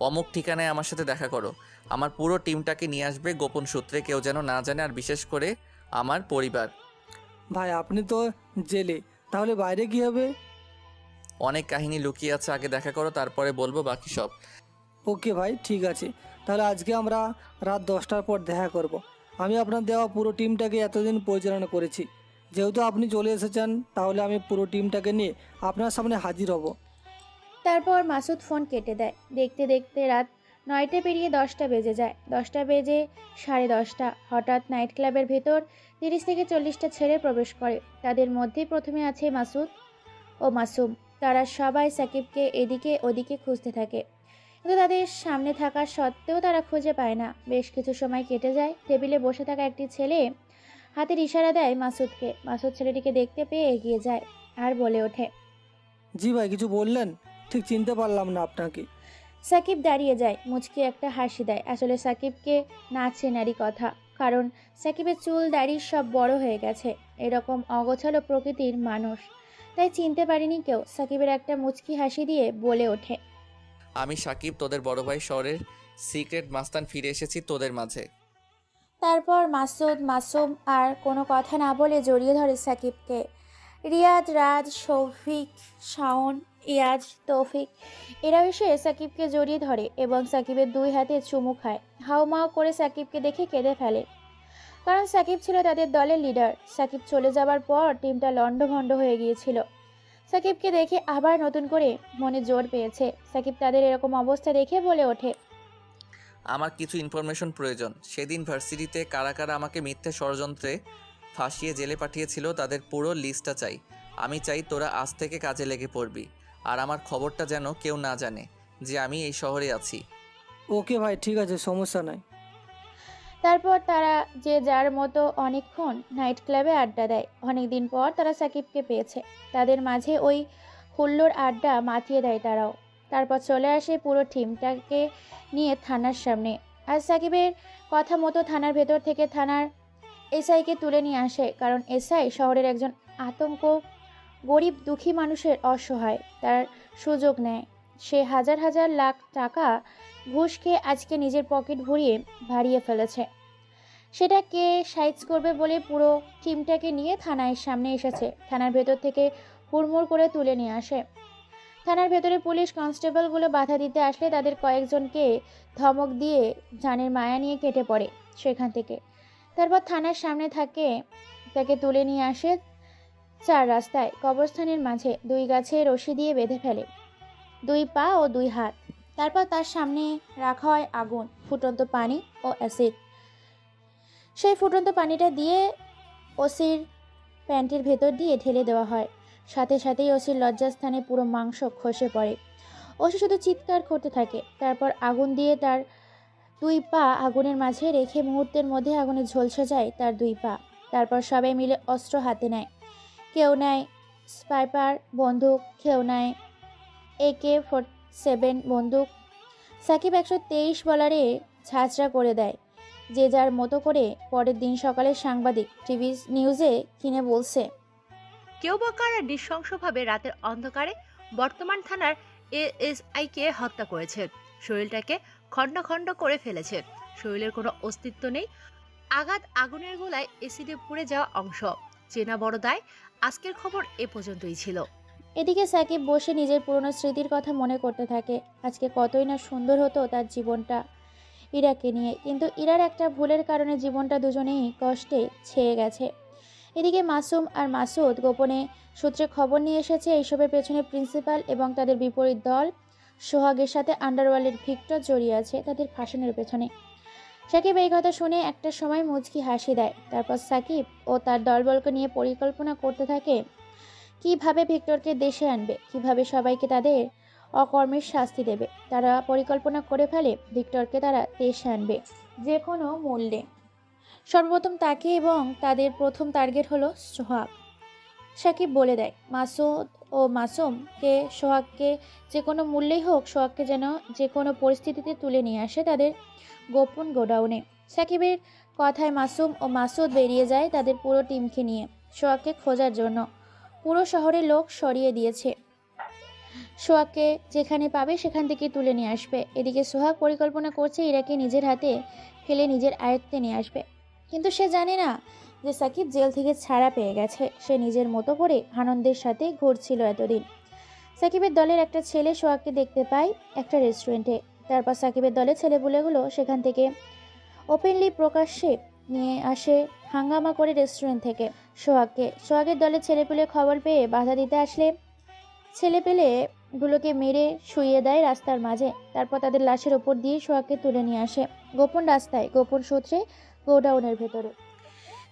অমুক ঠিকানায় আমার সাথে দেখা করো। আমার পুরো টিমটাকে নিয়ে আসবে, গোপন সূত্রে, কেউ যেন না জানে, আর বিশেষ করে আমার পরিবার। ভাই আপনি তো জেলে, তাহলে বাইরে কি হবে? অনেক কাহিনী লুকিয়ে আছে, আগে দেখা করো, তারপরে বলবো বাকি সব। ওকে ভাই, ঠিক আছে। তাহলে আজকে আমরা রাত 10টার পর দেখা করব। আমি আপনার দেওয়া পুরো টিমটাকে এতদিন পরিচালনা করেছি। যেহেতু আপনি চলে এসেছেন, তাহলে আমি পুরো টিমটাকে নিয়ে আপনার সামনে হাজির হব। তারপর মাসুদ ফোন কেটে দেয়। দেখতে দেখতে রাত 9টা পেরিয়ে 10টা বেজে যায়। 10টা বেজে 10:30। হঠাৎ নাইট ক্লাবের ভেতর 30 থেকে 40টা ছেলে প্রবেশ করে। তাদের মধ্যে প্রথমে আছে মাসুদ ও মাসুম। তারা সবাই সাকিবকে এদিকে ওদিকে খুঁজতে থাকে, কিন্তু তাদের সামনে থাকা সত্ত্বেও তারা খুঁজে পায় না। বেশ কিছু সময় কেটে যায়। টেবিলে বসে থাকা একটি ছেলে হাতের ইশারা দেয় মাসুদকে। মাসুদ ছেলেটিকে দেখতে পেয়ে এগিয়ে যায় আর বলে ওঠে, জি ভাই, কিছু বললেন? ঠিক চিনতে পারলাম না আপনাকে। সাকিব দাঁড়িয়ে যায়, মুচকি একটা হাসি দেয়। আসলে সাকিবকে না চেনারই কথা, কারণ সাকিবের চুল দাড়ি সব বড় হয়ে গেছে। এরকম অগোছালো প্রকৃতির মানুষ, তাই চিনতে পারিনি কেউ। সাকিবের একটা মুচকি হাসি দিয়ে বলে ওঠে, আমি সাকিব, তোদের বড় ভাই, শহরের সিক্রেট মাস্তান, ফিরে এসেছি তোদের মাঝে। তারপর মাসুদ মাসুম আর কোনো কথা না বলে জড়িয়ে ধরে সাকিবকে। রিয়াদ, রাজ, শৌফিক, শাওন, ইয়াজ, তৌফিক এরাও এসে সাকিবকে জড়িয়ে ধরে এবং সাকিবের 2 হাতে চুমু খায়। হাউমাউ করে সাকিবকে দেখে কেঁদে ফেলে, কারণ সাকিব ছিল তাদের দলের লিডার। সাকিব চলে যাবার পর টিমটা লণ্ডভণ্ড হয়ে গিয়েছিল। সাকিবকে দেখে আবার নতুন করে মনে জোর পেয়েছে। সাকিব তাদের এরকম অবস্থা দেখে বলে ওঠে, আমার কিছু ইনফরমেশন প্রয়োজন। সেদিন ভার্সিটিতে কারা কারা আমাকে মিথ্যে ষড়যন্ত্রে ফাঁসিয়ে জেলে পাঠিয়েছিল তাদের পুরো লিস্টটা চাই। আমি চাই তোরা আজ থেকে কাজে লেগে পড়বি, আর আমার খবরটা যেন কেউ না জানে যে আমি এই শহরে আছি। ওকে ভাই, ঠিক আছে, সমস্যা নাই। তারপর তারা যে যার মতো অনেকক্ষণ নাইট ক্লাবে আড্ডা দেয়। অনেকদিন পর তারা সাকিবকে পেয়েছে। তাদের মাঝে ওই হুল্লোর আড্ডা মাতিয়ে দেয় তারাও। তারপর চলে আসে পুরো টিমটাকে নিয়ে থানার সামনে। আর সাকিবের কথা মতো থানার ভেতর থেকে থানার এসআইকে তুলে নিয়ে আসে, কারণ এসআই শহরের একজন আতঙ্ক, গরিব দুঃখী মানুষের অসহায় তার সুযোগ নেয়। সে হাজার হাজার লাখ টাকা ঘুষ খেয়ে আজকে নিজের পকেট ভরিয়ে ভারিয়ে ফেলেছে। সেটা কে সাইজ করবে বলে পুরো টিমটাকে নিয়ে থানার সামনে এসেছে। থানার ভেতর থেকে হুড়মুড় করে তুলে নিয়ে আসে। থানার ভেতরে পুলিশ কনস্টেবলগুলো বাধা দিতে আসলে তাদের কয়েকজনকে ধমক দিয়ে জানের মায়া নিয়ে কেটে পড়ে সেখান থেকে। তারপর থানার সামনে তাকে তুলে নিয়ে আসে 4 রাস্তায় কবরস্থানের মাঝে 2 গাছে রশি দিয়ে বেঁধে ফেলে 2 পা ও 2 হাত। তারপর তার সামনে রাখা হয় আগুন, ফুটন্ত পানি ও অ্যাসিড। সেই ফুটন্ত পানিটা দিয়ে ওসির প্যান্টের ভেতর দিয়ে ঢেলে দেওয়া হয়। সাথে সাথেই ওসির লজ্জাস্থানে পুরো মাংস খসে পড়ে। ওসি শুধু চিৎকার করতে থাকে। তারপর আগুন দিয়ে তার 2 পা আগুনের মাঝে রেখে মুহূর্তের মধ্যে আগুনে ঝলসে যায় তার 2 পা। তারপর সবাই মিলে অস্ত্র হাতে নেয়। কেউ নেয় স্নাইপার বন্দুক, কেউ নেয় AK-47 বন্দুক। সাকিব 123 বলারে ঝাঁঝরা করে দেয় যে যার মতো করে। পরের দিন সকালে সাংবাদিক টিভি নিউজে কিনে বলছে, কেউ বা কারা নৃশংসভাবে রাতের অন্ধকারে বর্তমান থানার এএসআইকে হত্যা করেছে। শরীরটাকে খণ্ড খণ্ড করে ফেলেছে। শরীরের কোনো অস্তিত্ব নেই। আঘাত আগুনের গোলায় এসিডে পুড়ে যাওয়া অংশ। চেনা বড় দায়। আজকের খবর এ পর্যন্তই ছিল। এদিকে সাকিব বসে নিজের পুরনো স্মৃতির কথা মনে করতে থাকে। আজকে কতই না সুন্দর হতো তার জীবনটা ইরাকে নিয়ে, কিন্তু ইরার একটা ভুলের কারণে জীবনটা দুজনেই কষ্টে ছেয়ে গেছে। এদিকে মাসুম আর মাসুদ গোপনে সূত্রে খবর নিয়ে এসেছে এইসবের পেছনে প্রিন্সিপাল এবং তাদের বিপরীত দল সোহাগের সাথে আন্ডারওয়ার্ল্ডের ভিক্টর জড়িয়ে আছে তাদের ফাঁসানোর পেছনে। সাকিব এই কথা শুনে একটা সময় মুচকি হাসি দেয়। তারপর সাকিব ও তার দলবলকে নিয়ে পরিকল্পনা করতে থাকে কিভাবে ভিক্টরকে দেশে আনবে, কিভাবে সবাইকে তাদের অকর্মের শাস্তি দেবে। তারা পরিকল্পনা করে ফেলে ভিক্টরকে তারা দেশে আনবে যে কোনো মূল্যে। সর্বপ্রথম তাকে, এবং তাদের প্রথম টার্গেট হলো সোহাগ। সাকিব বলে দেয় মাসুদ ও মাসুমকে সোহাগকে যে কোনো মূল্যেই হোক সোহাগকে যেন যে কোনো পরিস্থিতিতে তুলে নিয়ে আসে তাদের গোপন গোডাউনে। সাকিবের কথায় মাসুম ও মাসুদ বেরিয়ে যায় তাদের পুরো টিমকে নিয়ে সোহাগকে খোঁজার জন্য। পুরো শহরের লোক সরিয়ে দিয়েছে। সোহাগকে যেখানে পাবে সেখান থেকে তুলে নিয়ে আসবে। এদিকে সোহাগ পরিকল্পনা করছে ইরাকে নিজের হাতে ফেলে নিজের আয়ত্তে নিয়ে আসবে, কিন্তু সে জানে না যে সাকিব জেল থেকে ছাড়া পেয়ে গেছে। সে নিজের মতো করে আনন্দের সাথে ঘুরছিল এতদিন। সাকিবের দলের একটা ছেলে সোহাগকে দেখতে পায় একটা রেস্টুরেন্টে। তারপর সাকিবের দলের ছেলেপুলেগুলো সেখান থেকে ওপেনলি প্রকাশ্যে নিয়ে আসে হাঙ্গামা করে রেস্টুরেন্ট থেকে সোহাগকে। সোহাগের দলের ছেলেপুলে খবর পেয়ে বাধা দিতে আসলে ছেলেপেলেগুলোকে মেরে শুইয়ে দেয় রাস্তার মাঝে। তারপর তাদের লাশের ওপর দিয়ে সোহাগকে তুলে নিয়ে আসে গোপন রাস্তায়, গোপন সূত্রে গোডাউনের ভেতরে।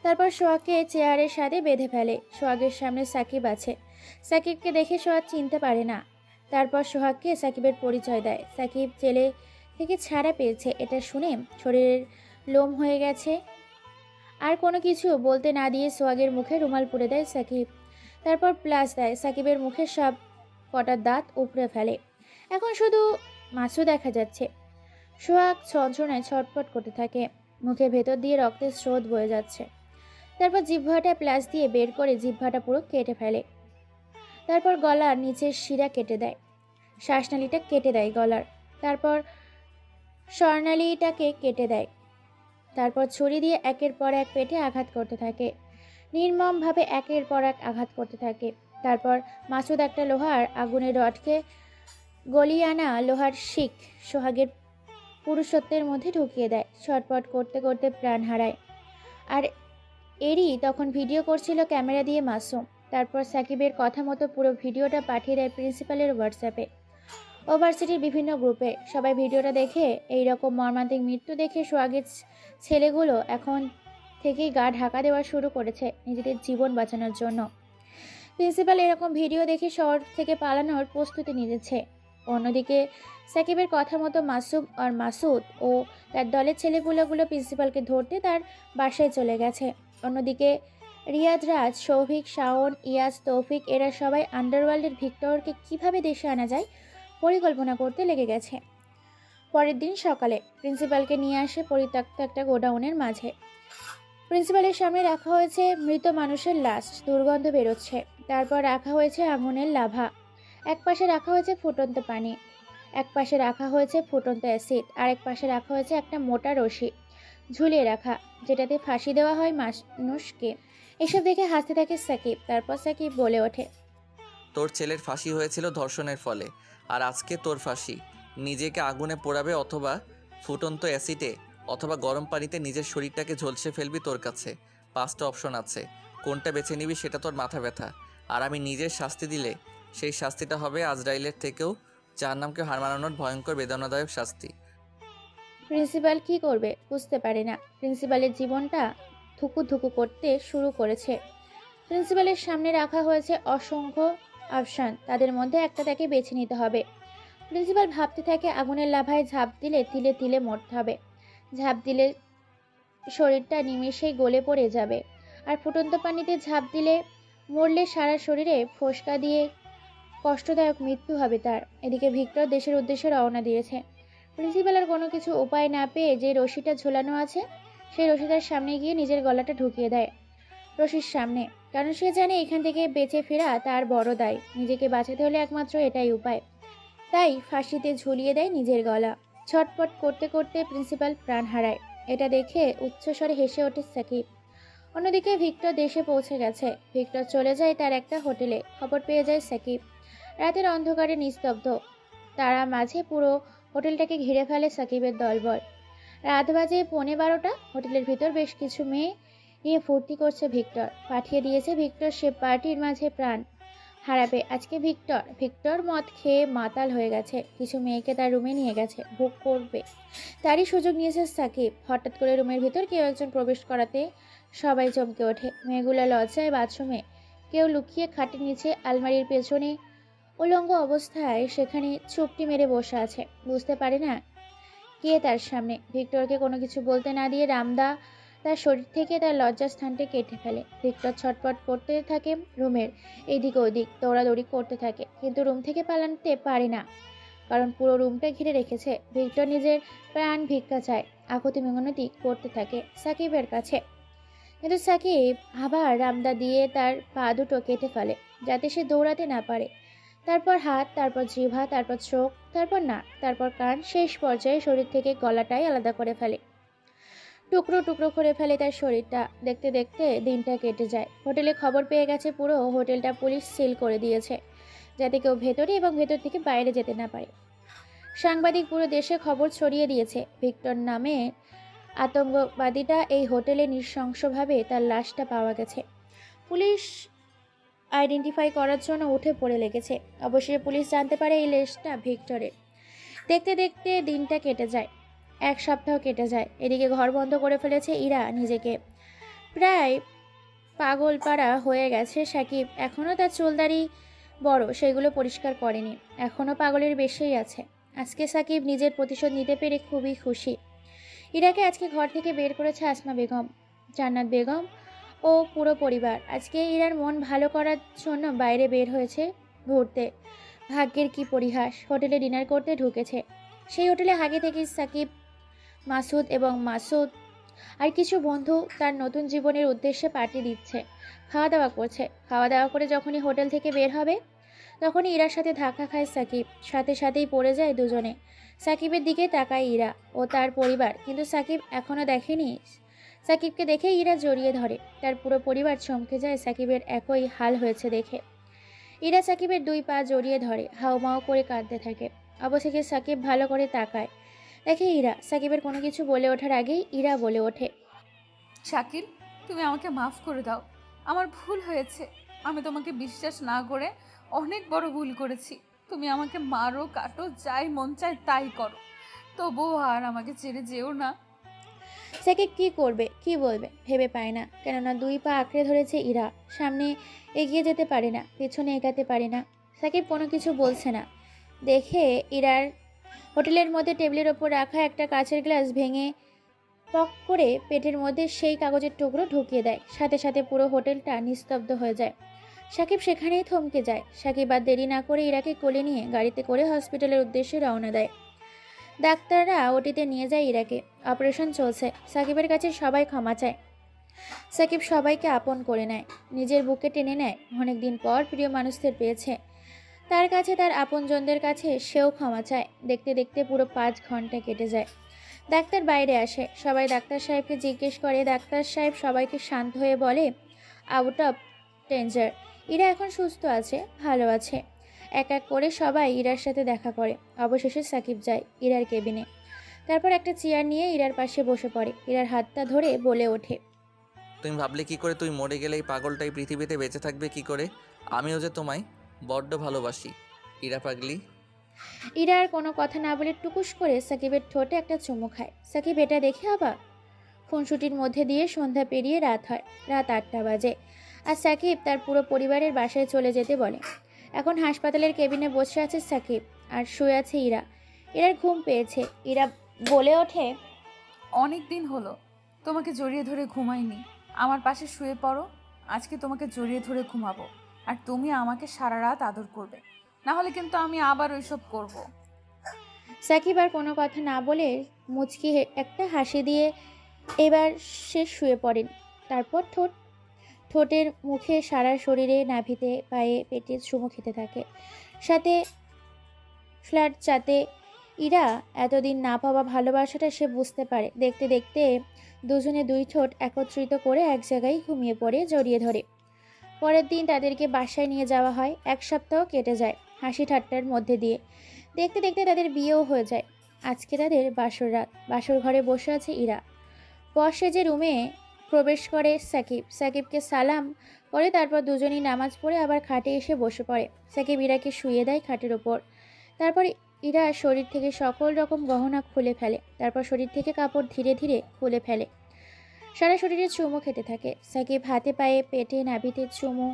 তারপর সোহাগকে চেয়ারের সাথে বেঁধে ফেলে। সোহাগের সামনে সাকিব আছে। সাকিবকে দেখে সোহাগ চিনতে পারে না। তারপর সোহাগকে সাকিবের পরিচয় দেয়। সাকিব জেলে থেকে ছাড়া পেয়েছে এটা শুনে শরীরের লোম হয়ে গেছে। আর কোনো কিছু বলতে না দিয়ে সোহাগের মুখে রুমাল পুড়ে দেয় সাকিব। তারপর প্লাস দেয়। সাকিবের মুখের সব কটা দাঁত উপড়ে ফেলে। এখন শুধু মাছও দেখা যাচ্ছে। সোহাগ যন্ত্রণায় ছটফট করতে থাকে। মুখের ভেতর দিয়ে রক্তের স্রোত বয়ে যাচ্ছে। তারপর জিহ্বাটা প্লাস দিয়ে বের করে জিহ্বাটা পুরো কেটে ফেলে। তারপর গলার নিচের শিরা কেটে দেয়, শ্বাসনালীটা কেটে দেয় গলার। তারপর স্বর্ণালীটাকে কেটে দেয়। তারপর ছুরি দিয়ে একের পর এক পেটে আঘাত করতে থাকে, নির্মমভাবে একের পর এক আঘাত করতে থাকে। তারপর মাসুদ একটা লোহার আগুনের রডকে গলিয়ে আনা লোহার শিক সোহাগের পুরুষত্বের মধ্যে ঢুকিয়ে দেয়। ছটপট করতে করতে প্রাণ হারায়। আর এরই তখন ভিডিও করছিল ক্যামেরা দিয়ে মাসুম। তারপর সাকিবের কথা মতো পুরো ভিডিওটা পাঠিয়ে দেয় প্রিন্সিপালের হোয়াটসঅ্যাপে। ইউনিভার্সিটির বিভিন্ন গ্রুপে সবাই ভিডিওটা দেখে এই রকম মর্মান্তিক মৃত্যু দেখে সোহাগের ছেলেগুলো এখন থেকেই গা ঢাকা দেওয়া শুরু করেছে নিজেদের জীবন বাঁচানোর জন্য। প্রিন্সিপাল এরকম ভিডিও দেখে শহর থেকে পালানোর প্রস্তুতি নিয়েছে। অন্যদিকে সাকিবের কথা মতো মাসুম আর মাসুদ ও তার দলের ছেলেপুলেগুলো প্রিন্সিপালকে ধরতে তার বাসায় চলে গেছে। অন্যদিকে রিয়াদ, রাজ, সৌভিক, শাওন, ইয়াজ, তৌফিক এরা সবাই আন্ডারওয়ার্ল্ডের ভিক্টরকে কিভাবে দেশে আনা যায় পরিকল্পনা করতে লেগে গেছে। পরের দিন সকালে প্রিন্সিপালকে নিয়ে আসে পরিত্যক্ত একটা গোডাউনের মাঝে। প্রিন্সিপালের সামনে রাখা হয়েছে মৃত মানুষের লাশ, দুর্গন্ধ বেরোচ্ছে। তারপর রাখা হয়েছে আগুনের লাভা, এক পাশে রাখা হয়েছে ফুটন্ত পানি, এক পাশে রাখা হয়েছে ফুটন্ত অ্যাসিড, আর এক পাশে রাখা হয়েছে একটা মোটা রশি ঝুলিয়ে রাখা, যেটাতে ফাঁসি দেওয়া হয় মানুষকে। এসব দেখে হাসতে থাকে সাকিব। তারপর সাকিব বলে ওঠে, তোর ছেলের ফাঁসি হয়েছিল ধর্ষণের ফলে, আর আজকে তোর ফাঁসি। নিজেকে আগুনে পোড়াবে, অথবা ফুটন্ত অ্যাসিডে, অথবা গরম পানিতে নিজের শরীরটাকে ঝলসে ফেলবি। তোর কাছে 5টা অপশন আছে, কোনটা বেছে নিবি সেটা তোর মাথা ব্যথা। আর আমি নিজের শাস্তি দিলে সেই শাস্তিটা হবে আজরাইলের থেকেও জাহান্নামকে হার মানানোর ভয়ঙ্কর বেদনাদায়ক শাস্তি। প্রিন্সিপাল কি করবে বুঝতে পারে না। প্রিন্সিপালের জীবনটা ধুকু ধুকু করতে শুরু করেছে। প্রিন্সিপালের সামনে রাখা হয়েছে অসংখ্য অপশন, তাদের মধ্যে একটা তাকে বেছে নিতে হবে। প্রিন্সিপাল ভাবতে থাকে আগুনের লাভায় ঝাঁপ দিলে তিলে তিলে মরতে হবে, ঝাঁপ দিলে শরীরটা নিমেষেই গলে পড়ে যাবে, আর ফুটন্ত পানিতে ঝাঁপ দিলে মরলে সারা শরীরে ফোসকা দিয়ে কষ্টদায়ক মৃত্যু হবে তার। এদিকে ভিক্টর দেশের উদ্দেশ্যে রওনা দিয়েছে। প্রিন্সিপালের কোনো কিছু উপায় না পেয়ে যে রশিটা ঝোলানো আছে সেই রশিটার সামনে গিয়ে নিজের গলাটা ঢুকিয়ে দেয় রশির সামনে, কারণ সে জানে এখান থেকে বেঁচে ফেরা তার বড় দায়। নিজেকে বাঁচাতে হলে একমাত্র এটাই উপায়, তাই ফাঁসিতে ঝুলিয়ে দেয় নিজের গলা। ছটপট করতে করতে প্রিন্সিপাল প্রাণ হারায়। এটা দেখে উচ্চস্বরে হেসে ওঠে সাকিব। অন্যদিকে ভিক্টর দেশে পৌঁছে গেছে। ভিক্টর চলে যায় তার একটা হোটেলে। খবর পেয়ে যায় সাকিব। রাতের অন্ধকারে নিস্তব্ধ তারা মাঝে পুরো হোটেলটাকে ঘিরে ফেলে সাকিবের দলবল। রাত বাজে 11:15। হোটেলের ভিতর বেশ কিছু মেয়ে নিয়ে ফুর্তি করছে ভিক্টর। পাঠিয়ে দিয়েছে ভিক্টর সে পার্টির মাঝে প্রাণ হারাবে আজকে। ভিক্টর মদ খেয়ে মাতাল হয়ে গেছে। কিছু মেয়েকে তার রুমে নিয়ে গেছে, বুক করবে। তারই সুযোগ নিয়েছে সাকিব। হঠাৎ করে রুমের ভিতর কেউ একজন প্রবেশ করাতে সবাই চমকে ওঠে। মেয়েগুলো লজ্জায় বাথরুমে, কেউ লুকিয়ে খাটের নিচে, আলমারির পেছনে উলঙ্গ অবস্থায় সেখানে চুপটি মেরে বসে আছে। বুঝতে পারে না কে তার সামনে। ভিক্টরকে কোনো কিছু বলতে না দিয়ে রামদা তার শরীর থেকে তার লজ্জাস্থানটি কেটে ফেলে। ভিক্টর ছটপট করতে থাকে, রুমের এদিক ওদিক দৌড়াদৌড়ি করতে থাকে, কিন্তু রুম থেকে পালাতে পারে না, কারণ পুরো রুমটা ঘিরে রেখেছে। ভিক্টর নিজের প্রাণ ভিক্ষা চায়, আকুতি মিনতি করতে থাকে সাকিবের কাছে, কিন্তু সাকিব আবার রামদা দিয়ে তার পা দুটো কেটে ফেলে যাতে সে দৌড়াতে না পারে। তারপর হাত, তারপর জিহ্বা, তারপর চোখ, তারপর নাক, তারপর কান, শেষ পর্যায়ে শরীর থেকে গলাটাই আলাদা করে ফেলে। টুকরো টুকরো করে ফেলে তার শরীরটা। দেখতে দেখতে দিনটা কেটে যায়। হোটেলে খবর পেয়ে গেছে, পুরো হোটেলটা পুলিশ সিল করে দিয়েছে যাতে কেউ ভেতরে এবং ভেতর থেকে বাইরে যেতে না পারে। সাংবাদিক পুরো দেশে খবর ছড়িয়ে দিয়েছে ভিক্টর নামে আতঙ্কবাদীটা এই হোটেলে নৃশংসভাবে তার লাশটা পাওয়া গেছে। পুলিশ আইডেন্টিফাই করার জন্য উঠে পড়ে লেগেছে। অবশেষে পুলিশ জানতে পারে এই লাশটা ভিক্টরের। দেখতে দেখতে দিনটা কেটে যায়, 1 সপ্তাহ কেটে যায়। এদিকে ঘর বন্ধ করে ফেলেছে ইরা নিজেকে। প্রায় পাগলপাড়া হয়ে গেছে সাকিব। এখনও তার চুলদাড়ি বড়, সেগুলো পরিষ্কার করেনি, এখনও পাগলের বেশেই আছে। আজকে সাকিব নিজের প্রতিশোধ নিতে পেরে খুবই খুশি। ইরাকে আজকে ঘর থেকে বের করেছে আসমা বেগম, জান্নাত বেগম ও পুরো পরিবার। আজকে ইরার মন ভালো করার জন্য বাইরে বের হয়েছে ঘুরতে। ভাগ্যের কি পরিহাস, হোটেলে ডিনার করতে ঢুকেছে। সেই হোটেলে আগে থেকেই সাকিব, মাসুদ এবং মাসুদ আর কিছু বন্ধু তার নতুন জীবনের উদ্দেশ্যে পার্টি দিচ্ছে, খাওয়া দাওয়া করছে। খাওয়া দাওয়া করে যখনই হোটেল থেকে বের হবে তখনই ইরার সাথে ধাক্কা খায় সাকিব। সাথে সাথেই পড়ে যায় দুজনে। সাকিবের দিকে তাকায় ইরা ও তার পরিবার, কিন্তু সাকিব এখনও দেখেনি। সাকিবকে দেখে ইরা জড়িয়ে ধরে। তার পুরো পরিবার চমকে যায় সাকিবের একই হাল হয়েছে দেখে। ইরা সাকিবের 2 পা জড়িয়ে ধরে, হাউমাউ করে কাঁদতে থাকে। অবশেষে সাকিব ভালো করে তাকায়, দেখে ইরা। সাকিবের কোনো কিছু বলে ওঠার আগেই ইরা বলে ওঠে, শাকিল, তুমি আমাকে মাফ করে দাও, আমার ভুল হয়েছে। আমি তোমাকে বিশ্বাস না করে অনেক বড় ভুল করেছি। তুমি আমাকে মারো, কাটো, যাই মন চায় তাই করো, তবুও আর আমাকে ছেড়ে যেও না। সাকিব কি করবে কি বলবে ভেবে পায় না, কেননা 2 পা আঁকড়ে ধরেছে ইরা। সামনে এগিয়ে যেতে পারে না, পেছনে এগাতে পারে না। সাকিব কোনো কিছু বলছে না দেখে ইরার হোটেলের মধ্যে টেবিলের ওপর রাখা একটা কাচের গ্লাস ভেঙে পক করে পেটের মধ্যে সেই কাগজের টুকরো ঢুকিয়ে দেয়। সাথে সাথে পুরো হোটেলটা নিস্তব্ধ হয়ে যায়। সাকিব সেখানেই থমকে যায়। সাকিব আর দেরি না করে ইরাকে কোলে নিয়ে গাড়িতে করে হসপিটালের উদ্দেশ্যে রওনা দেয়। ডাক্তাররা ওটিতে নিয়ে যায় ইরাকে। অপারেশন চলছে। সাকিবের কাছে সবাই ক্ষমা চায়। সাকিব সবাইকে আপন করে নেয়, নিজের বুকে টেনে নেয়। অনেকদিন পর প্রিয় মানুষদের পেয়েছে, তার কাছে, তার আপনজনদের কাছে সেও ক্ষমা চায়। দেখতে দেখতে পুরো 5 ঘন্টা কেটে যায়। ডাক্তার বাইরে আসে, সবাই ডাক্তার সাহেবকে জিজ্ঞেস করে। ডাক্তার সাহেব সবাইকে শান্ত হয়ে বলে, আউট অফ ডেঞ্জার, ইরা এখন সুস্থ আছে, ভালো আছে। এক এক করে সবাই ইরার সাথে দেখা করে। অবশেষে সাকিব যায় ইরার কেবিনে। তারপর একটা চেয়ার নিয়ে ইরার পাশে বসে পড়ে। ইরার হাতটা ধরে বলে ওঠে, তুমি ভাবলে কি করে তুই মরে গেলে এই পাগলটাই পৃথিবীতে বেঁচে থাকবে কি করে? আমিও যে তোমায় বড্ড ভালোবাসি ইরা পাগলি। ইরা আর কোনো কথা না বলে টুকুস করে সাকিবের ঠোঁটে একটা চুমু খায়। সাকিব এটা দেখে অবাক। খুনসুটির মধ্যে দিয়ে সন্ধ্যা পেরিয়ে রাত হয়। রাত 8টা বাজে। আর সাকিব তার পুরো পরিবারের বাসায় চলে যেতে বলে। এখন হাসপাতালের কেবিনে বসে আছে সাকিব, আর শুয়ে আছে ইরা। ইরার ঘুম পেয়েছে। ইরা বলে ওঠে, অনেক দিন হলো তোমাকে জড়িয়ে ধরে ঘুমাইনি। আমার পাশে শুয়ে পড়ো, আজকে তোমাকে জড়িয়ে ধরে ঘুমাবো, আর তুমি আমাকে সারা রাত আদর করবে, না হলে কিন্তু আমি আবার ওইসব করব। সাকিব আর কোনো কথা না বলে মুচকি একটা হাসি দিয়ে এবার সে শুয়ে পড়েন। তারপর ঠোঁটের মুখে, সারা শরীরে, নাভিতে, পায়ে, পেটে চুমু খেতে থাকে। সাথে ফ্ল্যাট চাতে ইরা এতদিন না পাওয়া ভালোবাসাটা সে বুঝতে পারে। দেখতে দেখতে দুজনে 2 ঠোঁট একত্রিত করে এক জায়গায় ঘুমিয়ে পড়ে, জড়িয়ে ধরে। পরের দিন তাদেরকে বাসায় নিয়ে যাওয়া হয়। 1 সপ্তাহ কেটে যায় হাসি ঠাট্টার মধ্যে দিয়ে। দেখতে দেখতে তাদের বিয়েও হয়ে যায়। আজকে তাদের বাসর রাত। বাসর ঘরে বসে আছে ইরা। বসে যে রুমে প্রবেশ করে সাকিব। সাকিবকে সালাম করে তারপর দুজনেই নামাজ পড়ে আবার খাটে এসে বসে পড়ে। সাকিব ইরাকে শুইয়ে দেয় খাটের ওপর। তারপর ইরা শরীর থেকে সকল রকম গহনা খুলে ফেলে। তারপর শরীর থেকে কাপড় ধীরে ধীরে খুলে ফেলে। সারা শরীরে চুমু খেতে থাকে। সাকিব হাতে, পায়ে, পেটে, নাভিতে চুমু,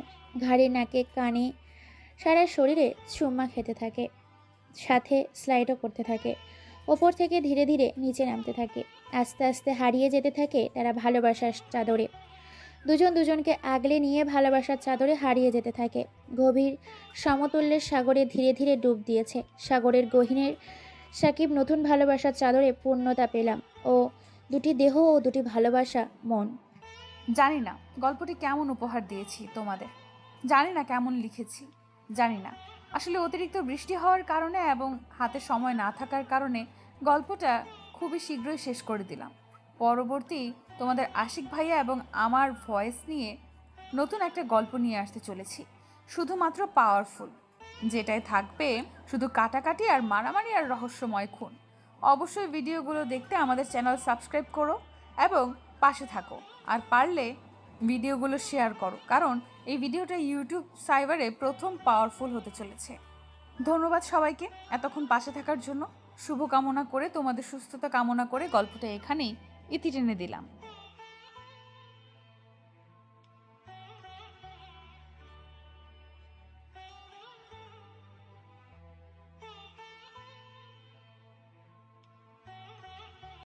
ঘাড়ে, নাকে, কানে, সারা শরীরে চুম্মা খেতে থাকে। সাথে স্লাইডও করতে থাকে। ওপর থেকে ধীরে ধীরে নিচে নামতে থাকে। আস্তে আস্তে হারিয়ে যেতে থাকে তারা ভালোবাসার চাদরে। দুজন দুজনকে আগলে নিয়ে ভালোবাসার চাদরে হারিয়ে যেতে থাকে। গভীর সমতুল্যের সাগরে ধীরে ধীরে ডুব দিয়েছে। সাগরের গহীনের সাকিব নতুন ভালোবাসার চাদরে পূর্ণতা পেলাম। ও 2টি দেহ ও 2টি ভালোবাসা মন। জানি না গল্পটি কেমন উপহার দিয়েছি তোমাদের, জানি না কেমন লিখেছি, জানি না। আসলে অতিরিক্ত বৃষ্টি হওয়ার কারণে এবং হাতে সময় না থাকার কারণে গল্পটা খুবই শীঘ্রই শেষ করে দিলাম। পরবর্তী তোমাদের আশিক ভাইয়া এবং আমার ভয়েস নিয়ে নতুন একটা গল্প নিয়ে আসতে চলেছি, শুধুমাত্র পাওয়ারফুল, যেটাই থাকবে শুধু কাটাকাটি আর মারামারি আর রহস্যময় খুন। অবশ্যই ভিডিওগুলো দেখতে আমাদের চ্যানেল সাবস্ক্রাইব করো এবং পাশে থাকো। আর পারলে ভিডিওগুলো শেয়ার করো, কারণ এই ভিডিওটা ইউটিউব সার্ভারে প্রথম পাওয়ারফুল হতে চলেছে। ধন্যবাদ সবাইকে এতক্ষণ পাশে থাকার জন্য। শুভকামনা করে, তোমাদের সুস্থতা কামনা করে গল্পটা এখানেই ইতি টেনে দিলাম।